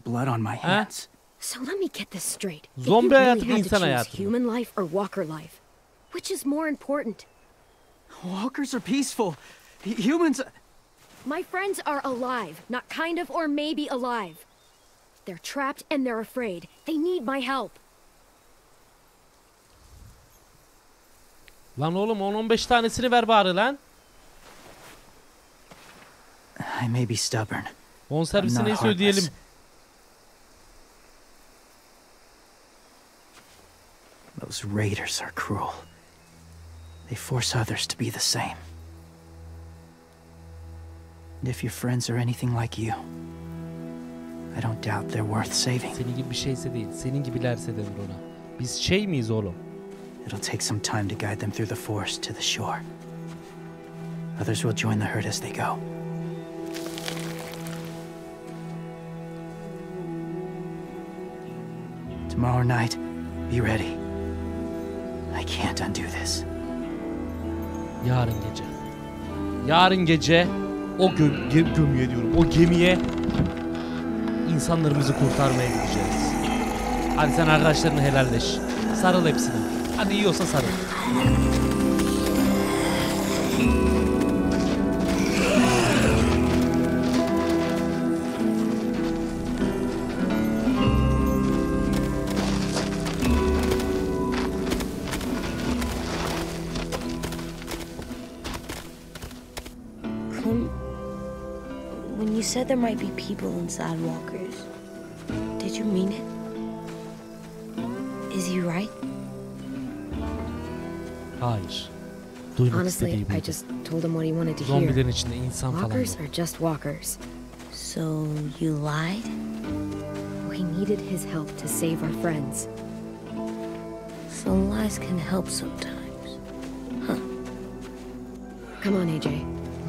Ha? So let me get this straight. Zombi hayatı mı insan hayatı mı? Human life or walker life? Which is more important? Walkers are peaceful. Humans... My friends are alive, not kind of or maybe alive. They're trapped and they're afraid. They need my help. Lan oğlum 10-15 tanesini ver bari lan. I may be stubborn. Bonservisi neyse ödeyelim. Those raiders are cruel. They force others to be the same. And if your friends are anything like you, I don't doubt they're worth saving. Senin gibi bir şeyse değil, senin gibilerse denir ona. Biz şey miyiz oğlum? It'll take some time to guide them through the forest to the shore. Others will join the herd as they go. Tomorrow night, be ready. I can't undo this. Yarın gece. Yarın gece o gömüye diyorum. O gemiye insanlarımızı kurtarmaya gideceğiz. Hadi sen arkadaşlarını helalleş. Sarıl hepsine. Hadi yiyorsa sarıl. When you said there might be people inside walkers, did you mean it? Is he right? Hayır. Duymak Honestly, istediği I buydu. just told him what he wanted to Zombilerin hear. içinde insan falan Walkers yok. are just walkers. So you lied? We needed his help to save our friends. So lies can help sometimes. Come on, AJ.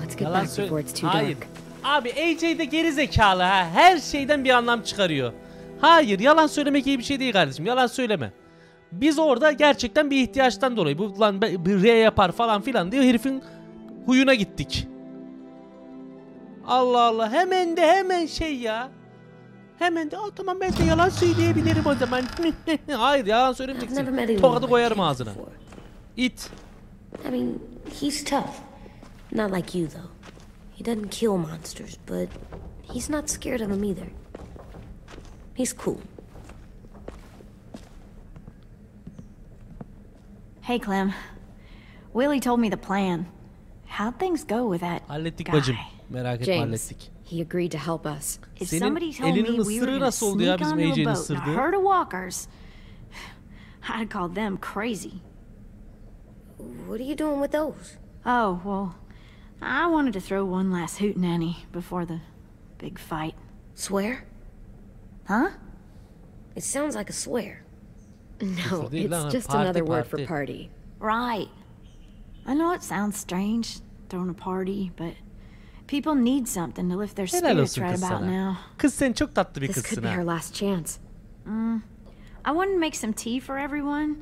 Let's get Yalan back before it's too Hayır. dark. Abi AJ de geri zekalı ha. Her şeyden bir anlam çıkarıyor. Hayır, yalan söylemek iyi bir şey değil kardeşim. Yalan söyleme. Biz orada gerçekten bir ihtiyaçtan dolayı bu lan bir R yapar falan filan diye herifin huyuna gittik. Allah Allah, hemen şey ya. Hemen de tamam ben de yalan söyleyebilirim o zaman. Hayır, yalan I've never met söylemeyeceksin. anyone Tokadı like koyarım him ağzına. before. İt. I mean, he's tough. Not like you, though. He doesn't kill monsters, but he's not scared of them either. He's cool. Hey, Clem. Willie told me the plan. How'd things go with that Hallettik guy? bacım. Merak etme, James, hallettik. he agreed to help us. If Senin somebody told elinin me we were ısırığı gonna nasıl oldu ya sneak bizim onto a AJ'nin boat and a ısırdığı? herd of walkers, I'd call them crazy. What are you doing with those? Oh, well, I wanted to throw one last hootenanny before the big fight. Swear? Huh? It sounds like a swear. No, değil lan, it's just party, another word for party. party. Right. I know it sounds strange, throwing a party, but people need something to lift their Helal spirits olsun right kız about sana. now. Kız sen çok tatlı bir This kızsın could be ha. our last chance. I wanted to make some tea for everyone.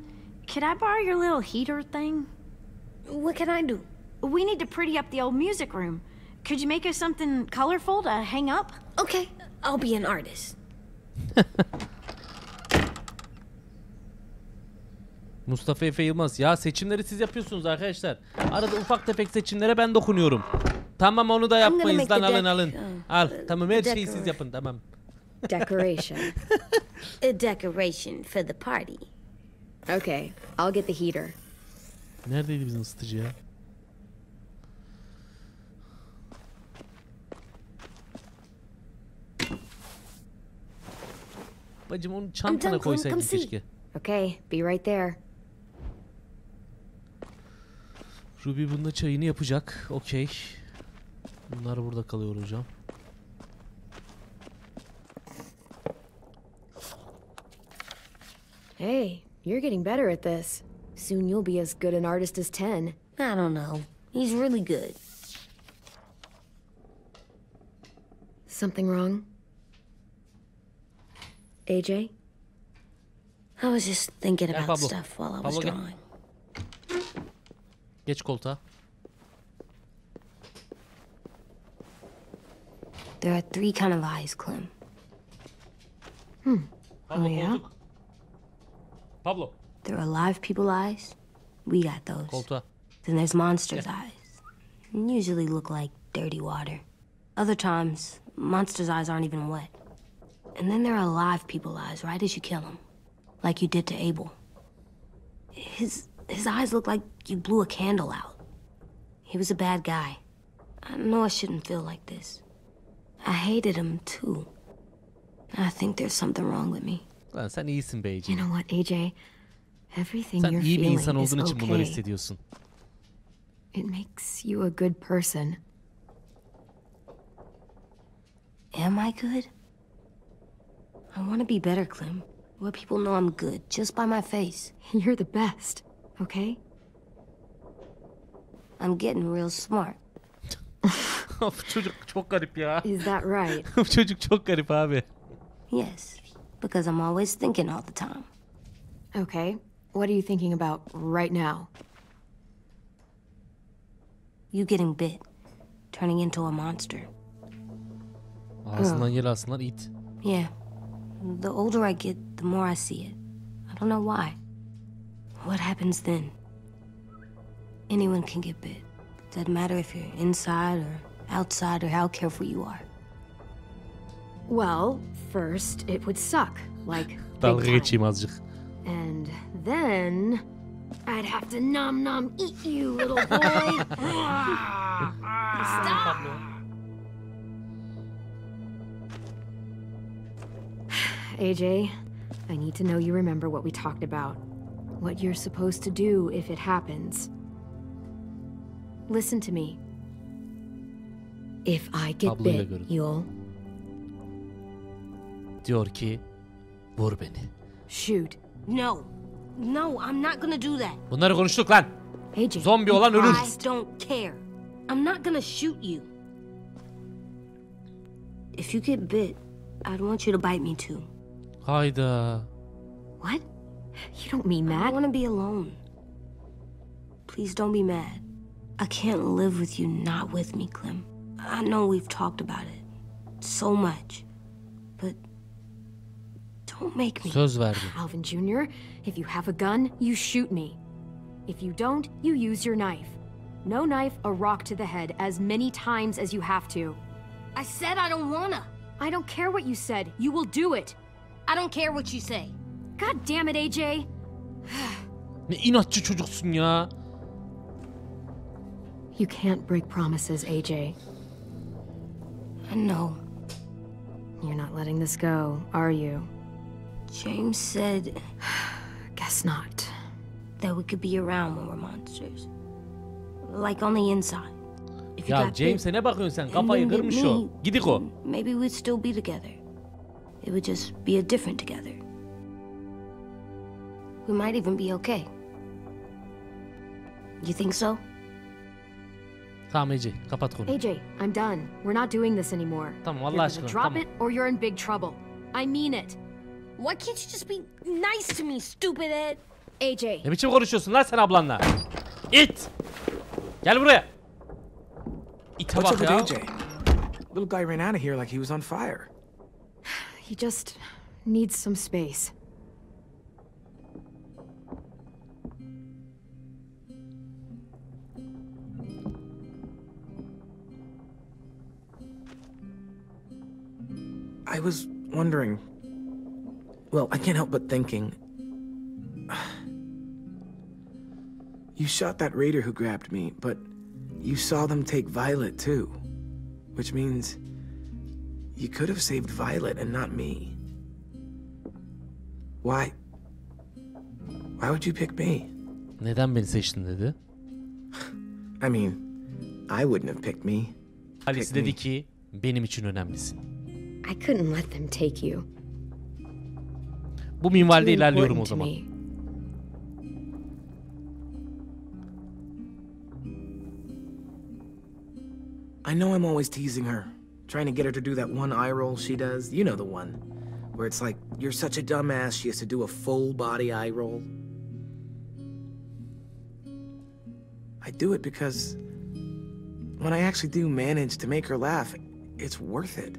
Could I borrow your little heater thing? What can I do? We need to pretty up the old music room. Could you make us something colorful to hang up? Okay, I'll be an artist. Mustafa Efe Yılmaz. Ya seçimleri siz yapıyorsunuz arkadaşlar. Arada ufak tefek seçimlere ben dokunuyorum. Tamam, onu da yapmayız make lan, the alın dec- alın. oh, Al tamam, her the şeyi siz decor. yapın, tamam. Decoration. A decoration for the party. Okay, I'll get the heater. Neredeydi bizim ısıtıcı ya? Bacım onu çantana done, koysaydın come see. keşke. Okay, be right there. Ruby bunda çayını yapacak. Okey. Bunlar burada kalıyor hocam. Hey, you're getting better at this. Soon you'll be as good an artist as 10. I don't know. He's really good. Something wrong? AJ? I was just thinking Yeah, about Pablo. stuff while I was Pablo, get- drawing. Geç koltuğa. There are three kind of eyes, Clem. Pablo, yeah? koltuk. Pablo, There are live people eyes. We got those. koltuğa. Then there's monsters' eyes. Usually look like dirty water. Other times, monsters' eyes aren't even wet. And then there are live people eyes, right as you kill them. Like you did to Abel. His eyes look like you blew a candle out. He was a bad guy. I know I shouldn't feel like this. I hated him too. I think there's something wrong with me. Lan sen iyisin be AJ. You know what, AJ? Everything Sen you're iyi bir insan feeling is olduğun için bunları okay. hissediyorsun. It makes you a good person. Am I good? I want to be better, Clem. Let people know I'm good, just by my face. You're the best, okay? I'm getting real smart. Bu çocuk çok garip ya. Is that right? Bu çocuk çok garip abi. Yes, because I'm always thinking all the time. Okay, what are you thinking about right now? You getting bit, turning into a monster. Ağzından yel alsınlar, it. Yeah, the older I get, the more I see it. I don't know why. What happens then? Anyone can get bit. Doesn't matter if you're inside or outside or how careful you are. Well, first it would suck, like Dalga big time. geçeyim azıcık. And then I'd have to nom eat you, little boy. Stop! AJ, I need to know you remember what we talked about. What you're supposed to do if it happens. Listen to me. If I get Tabloyla bit, görün. you'll Diyor ki vur beni. shoot. No. No, I'm not gonna do that. Bunları konuştuk lan. AJ, Zombi olan ölür. I don't care. I'm not gonna shoot you. If you get bit, I'd want you to bite me too. Hayda. what? You don't mean I that. want to be alone. Please don't be mad. I can't live with you not with me, Clem. I know we've talked about it so much, but don't make me. Söz verdi. Alvin Jr., if you have a gun, you shoot me. If you don't, you use your knife. No knife, a rock to the head as many times as you have to. I said I don't wanna. I don't care what you said. You will do it. I don't care what you say. God damn it, AJ. Ne inatçı çocuksun ya. You can't break promises, AJ. I know. You're not letting this go, are you? James said Guess not. that we could be around when we're monsters. Like on the inside. If you Ya got James'e bit ne bakıyorsun sen? and Kafayı then kırmış bit o. me, Gidik o. maybe we'd still be together. It would just be a different together. We might even be okay. You think so? Tamam Ece kapat konuyu. AJ, I'm done. We're not doing this anymore. Tamam, Allah You're gonna aşkına, drop tamam. it or you're in big trouble. I mean it. Why can't you just be nice to me, stupid Ed? AJ. Ne biçim konuşuyorsun lan sen ablanla? İt! Gel buraya. İte What's bak up with ya. AJ? Little guy ran out of here like he was on fire. He just needs some space. I was wondering. Well, I can't help but thinking. You shot that raider who grabbed me, but you saw them take Violet too. Which means you could have saved Violet and not me. Why? Why would you pick me? Neden beni seçtin dedi. I mean, I wouldn't have picked me. Alice Pick dedi me. ki benim için önemlisin. I couldn't let them take you. Bu minvalde Too ilerliyorum o important to zaman. me. I know I'm always teasing her, trying to get her to do that one eye roll she does. You know the one, where it's like, you're such a dumbass, she has to do a full body eye roll. I do it because when I actually do manage to make her laugh, it's worth it.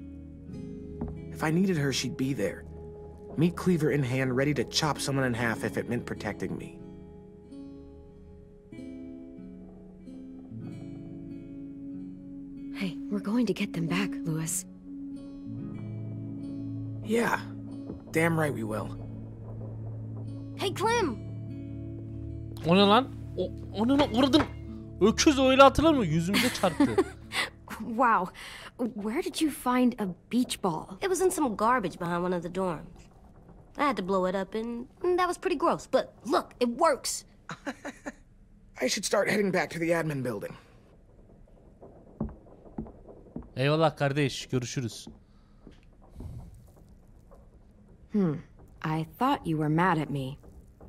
If I needed her, she'd be there. Meat cleaver in hand, ready to chop someone in half if it meant protecting me. Hey, we're going to get them back, Lewis. Yeah, damn right we will. Hey, Clem! O ne lan? O ne lan? Vurdum. Öküz öyle hatırlar mı? Yüzümde çarptı. Wow. Where did you find a beach ball? It was in some garbage behind one of the dorms. I had to blow it up, and that was pretty gross. But look, it works. I should start heading back to the admin building. Eyvallah kardeş. Görüşürüz. I thought you were mad at me.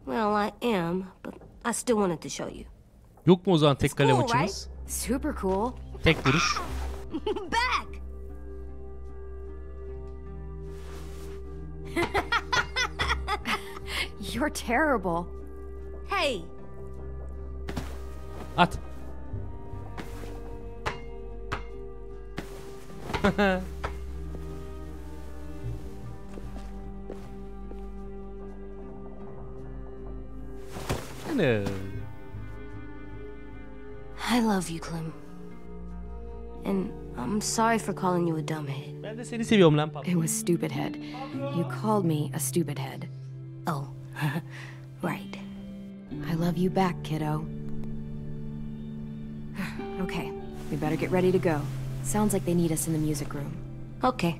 Well, I am, but I still wanted to show you. Yok mu o zaman tek kale cool, maçımız? Super cool. Tek vuruş. Back! You're terrible. Hey! At. Hello. I love you, Clem. And I'm sorry for calling you a dumbhead. Ben de seni seviyorum lan papa. It was stupid head. You called me a stupid head. Oh, right. I love you back, kiddo. Okay, we better get ready to go. Sounds like they need us in the music room. Okay.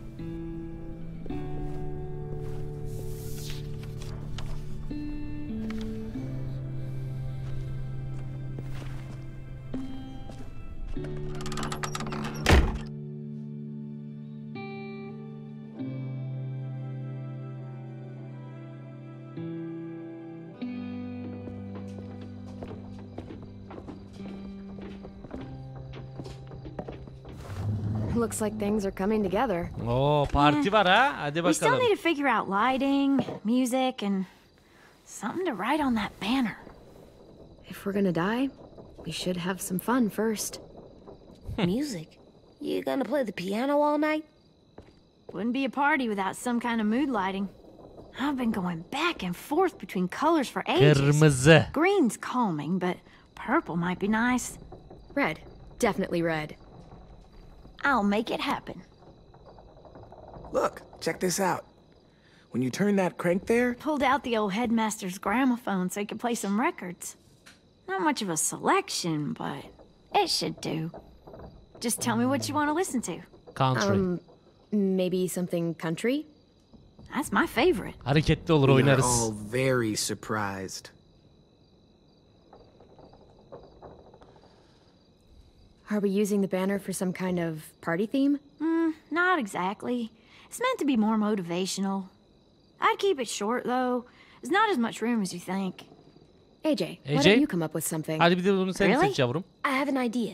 Looks like things are coming together. Oo, parti var ha. Hadi We still bakalım. need to figure out lighting, music, and something to write on that banner. If we're gonna die, we should have some fun first. Music? You gonna play the piano all night? Wouldn't be a party without some kind of mood lighting. I've been going back and forth between colors for ages. Kırmızı. Green's calming, but purple might be nice. Red. Definitely red. I'll make it happen. Look, check this out. When you turn that crank there, Pulled out the old headmaster's gramophone so he could play some records. Not much of a selection, but it should do. Just tell me what you want to listen to. Country. Maybe something country? That's my favorite. Hareketli olur we are oynarız. all very surprised. Are we using the banner for some kind of party theme? Not exactly. It's meant to be more motivational. I'd keep it short, though. There's not as much room as you think. AJ, why AJ? don't you come up with something? Hadi bir de bunu sen Really? seç yavrum. I have an idea.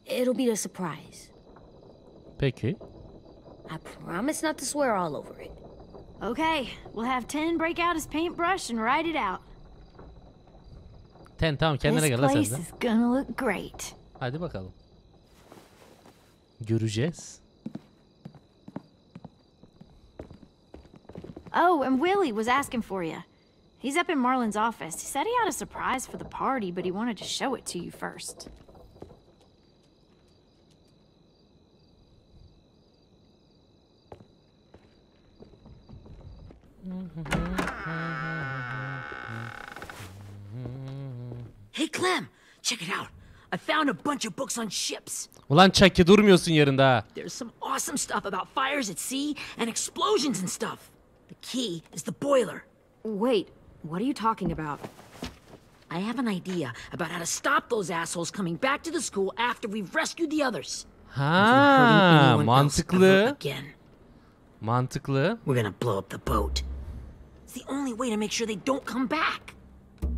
It'll be a surprise. Peki. I promise not to swear all over it. Okay, we'll have 10 break out his paintbrush and write it out. Tamam kendine This gel la sen place de. is gonna look great. Hadi bakalım. Göreceğiz. Oh, and Willie was asking for you. He's up in Marlon's office. He said he had a surprise for the party, but he wanted to show it to you first. Hey, Clem, check it out. I found a bunch of books on ships. Ulan Chucky durmuyorsun yerinde ha. There's some awesome stuff about fires at sea and explosions and stuff. The key is the boiler. Wait, what are you talking about? I have an idea about how to stop those assholes coming back to the school after we've rescued the others. Ha, Anyone else ever mantıklı. again. Mantıklı. We're gonna blow up the boat. It's the only way to make sure they don't come back.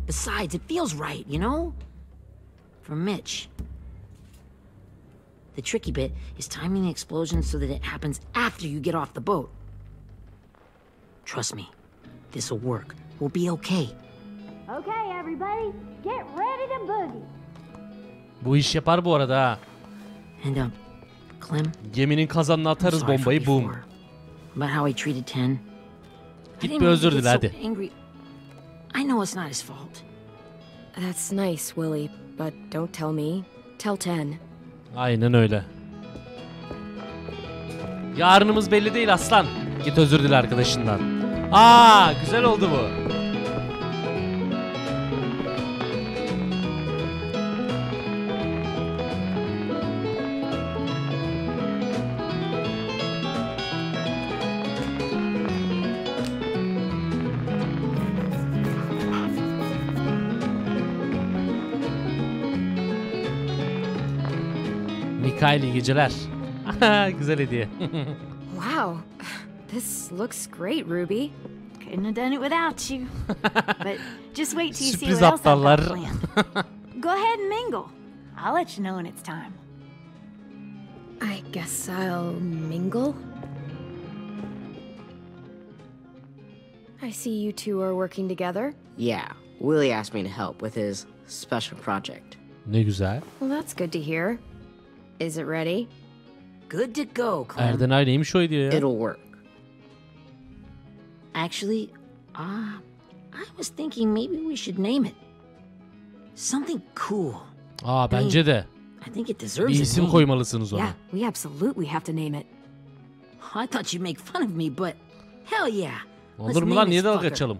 Besides, it feels right, you know? For Mitch. The tricky bit is timing the explosion so that it happens after you get off the boat. Trust me, this'll work. We'll be okay. Okay, everybody, get ready to boogie. Bu iş yapar bu arada ha. And, Clem, Geminin kazanına I'm atarız sorry for bombayı, boom. before. About how he treated Ten. I Git didn't bir mean özür to get dile so hadi. angry. I know it's not his fault. That's nice, Willie, but don't tell me. Tell Ten. Aynen öyle. Yarınımız belli değil aslan. Git özür dile arkadaşından. Aa, güzel oldu bu. Mikael iyi geceler. Güzel hediye. Wow, this looks great, Ruby. Couldn't have done it without you. But just wait till you see Sürpriz what else I've aptallar. got planned. Go ahead and mingle. I'll let you know when it's time. I guess I'll mingle. I see you two are working together. Yeah, Willie asked me to help with his special project. Ne güzel. Well, that's good to hear. Is it ready? Good to go, Clem. Erdenay neymiş o hediye ya? It'll work. Actually, I was thinking maybe we should name it. Something cool. Aa, bence de. I think it Bir deserves a isim name. koymalısınız ona. Yeah, we absolutely have to name it. I thought you'd make fun of me, but hell yeah. Let's Olur mu name lan? this Niye dalga fucker. geçelim?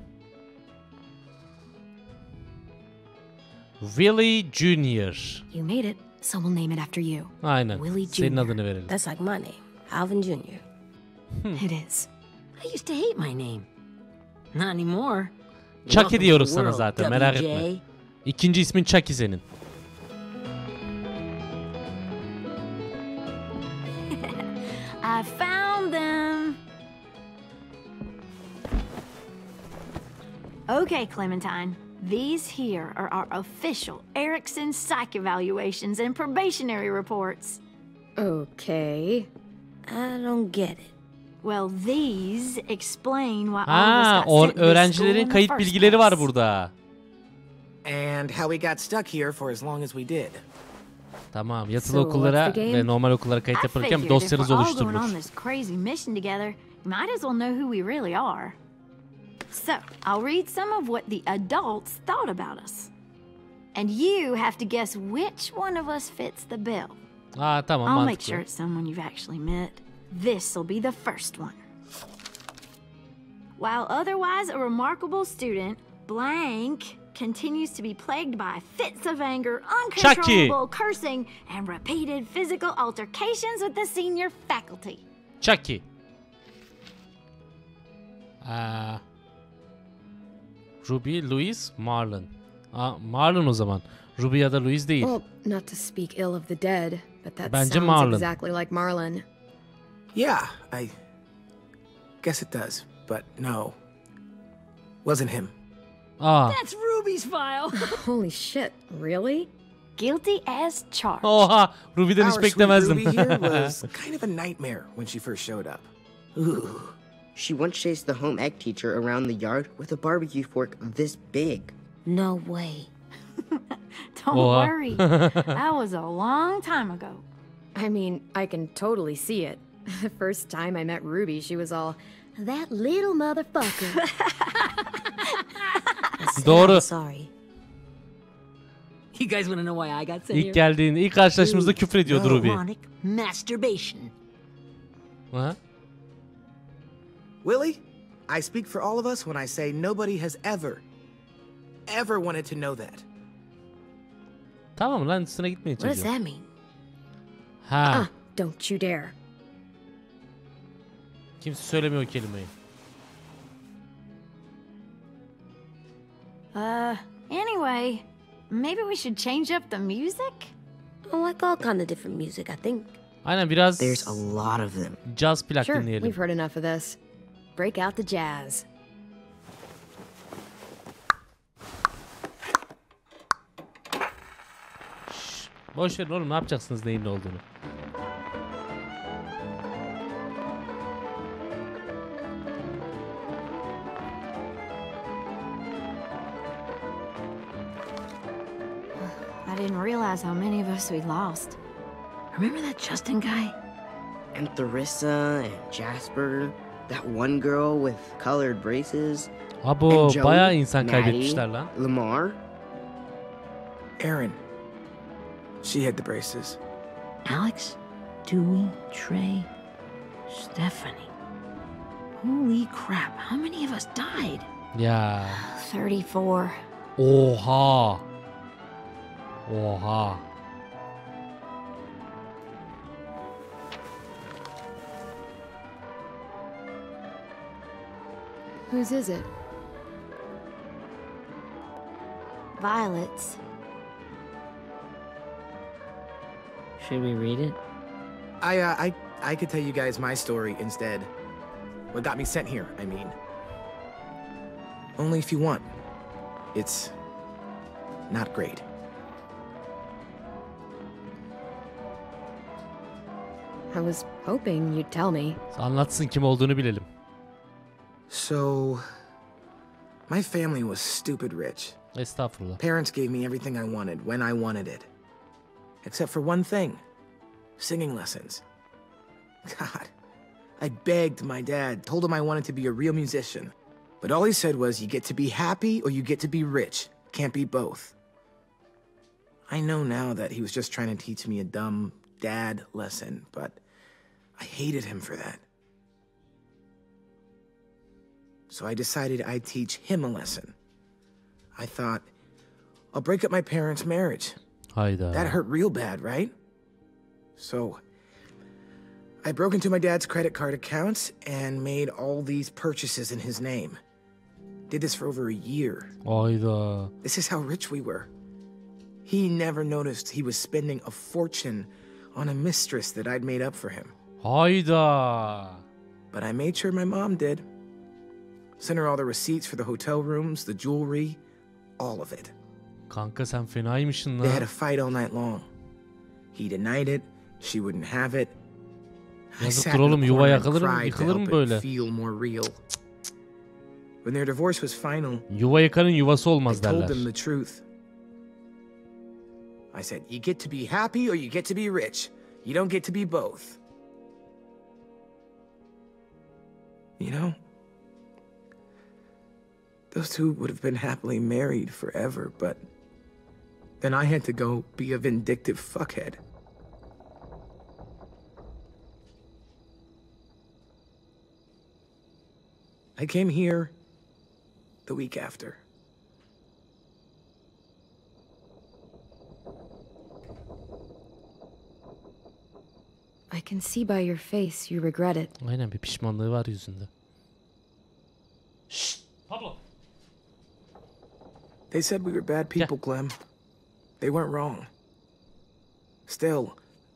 Willie Junior. You made it, so we'll name it after you. Aynen. Willie Senin Jr. adını verelim. That's like my name, Alvin Jr. It is. I used to hate my name. Not anymore. Chucky Welcome to diyoruz the sana world, zaten, merak WJ. etme. İkinci ismin Chucky senin. I found them. Okay, Clementine. These here are our official Erickson psych evaluations and probationary reports. Okay. I don't get it. Well, these explain why all of us got sent to this school öğrencilerin in the kayıt first bilgileri var place. burada. And how we got stuck here for as long as we did. Tamam, yatılı So, okullara what's the game? ve normal okullara kayıt I yapılırken figured if dosyanız we're all going on oluşturulur. this crazy mission together, you might as well know who we really are. So, I'll read some of what the adults thought about us. And you have to guess which one of us fits the bill. Aa tamam, I'll make mantıklı. sure it's someone you've actually met. This'll be the first one. While otherwise a remarkable student, blank continues to be plagued by fits of anger, uncontrollable cursing, and repeated physical altercations with the senior faculty. Chucky. Ruby, Louis, Marlon. Marlon o zaman. Ruby ya da Louis değil. Well, not to speak ill of the dead, but that Bence sounds Marlon. exactly like Marlon. Yeah, I guess it does, but no. Wasn't him. That's Ruby's file. Holy shit, really? Guilty as charged. Oha, Ruby'den hiç Our beklemezdim. sweet Ruby here was kind of a nightmare when she first showed up. Ooh. She once chased the home ec teacher around the yard with a barbecue fork this big. No way. Don't Oha. worry. That was a long time ago. I mean, I can totally see it. The first time I met Ruby, she was all, that little motherfucker. Doğru. I'm sorry. You guys want to know why I got sent here? İlk geldiğinde, ilk karşılaştığımızda küfür ediyordu Ruby. Chronic masturbation. Ha? Willie, I speak for all of us when I say nobody has ever wanted to know that. Tamam lan, üstüne gitmeye What does çalışıyorum. that mean? Ha. Don't you dare. Kimse söylemiyor o kelimeyi. Anyway, maybe we should change up the music? I like all kind of different music, I think. Aynen, biraz There's a lot of them. caz plak Sure, dinleyelim. we've heard enough of this. Break out the jazz. Boş verin oğlum, ne yapacaksınız neyin ne olduğunu. I didn't realize how many of us we lost. Remember that Justin guy? And Theresa and Jasper. That one girl with colored braces. Abo, And Joey, bayağı insan Maddie, kaybetmişler lan. Lamar. Erin. She had the braces. Alex, Dewey, Trey, Stephanie. Holy crap, how many of us died? Ya. 34. Oha. Oha. Whose is it? Violet's. Should we read it? I could tell you guys my story instead. What got me sent here, I mean. Only if you want. It's not great. I was hoping you'd tell me. Anlatsın kim olduğunu bilelim. So, my family was stupid rich. Estağfurullah. Parents gave me everything I wanted when I wanted it. Except for one thing. Singing lessons. God. I begged my dad, told him I wanted to be a real musician. But all he said was, you get to be happy or you get to be rich. Can't be both. I know now that he was just trying to teach me a dumb dad lesson, but I hated him for that. So I decided I'd teach him a lesson. I thought, I'll break up my parents' marriage. Hayda. That hurt real bad, right? So, I broke into my dad's credit card accounts and made all these purchases in his name. Did this for over a year. Hayda. This is how rich we were. He never noticed he was spending a fortune on a mistress that I'd made up for him. Hayda. But I made sure my mom did. Sent her all the receipts for the hotel rooms, the jewelry, all of it. Kanka sen fenaymışsın They had lan. a fight all night long. He denied it, she wouldn't have it. Yazıktır oğlum, yuva yıkılır mı böyle? When their divorce was final, Yuva yıkanın yuvası olmaz I told derler. them the truth. I said, you get to be happy or you get to be rich. You don't get to be both. You know, those two would have been happily married forever, but then I had to go be a vindictive fuckhead. I came here the week after. I can see by your face you regret it. Aynen, bir pişmanlığı var yüzünde. Şşt, Pablo. They said we were bad people, Clem. They weren't wrong. Still,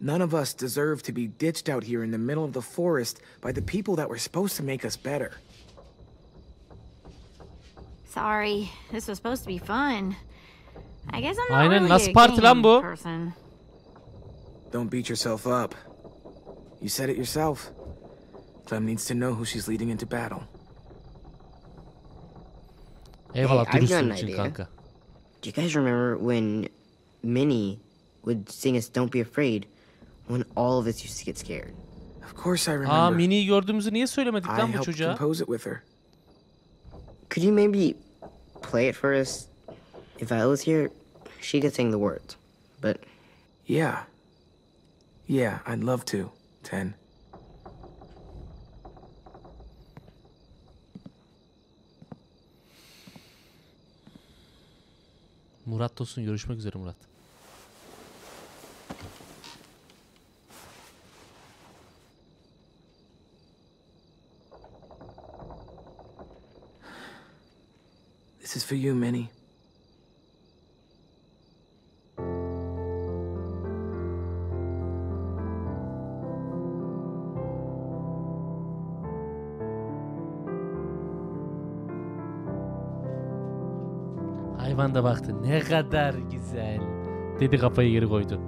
none of us deserve to be ditched out here in the middle of the forest by the people that were supposed to make us better. Sorry, this was supposed to be fun. I guess I'm not Aynen, really nasıl a parti lan game bu? person. Don't beat yourself up. You said it yourself. Clem needs to know who she's leading into battle. Eyvallah, Hey, I've got an dürüstlüğün için idea. kanka. Do you guys remember when Minnie would sing us Don't Be Afraid when all of us used to get scared? Of course I remember. Aa, Mini'yi gördüğümüzü niye söylemedik I lan bu helped çocuğa? compose it with her. Could you maybe play it for us? If I was here, she could sing the words, but... Yeah. Yeah, I'd love to, Ten. Murat Tosun, görüşmek üzere Murat. This is for you, Minnie. Hayvan da baktı, ne kadar güzel dedi, kafayı geri koydu.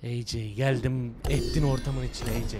AJ, geldim ettin ortamın içine AJ.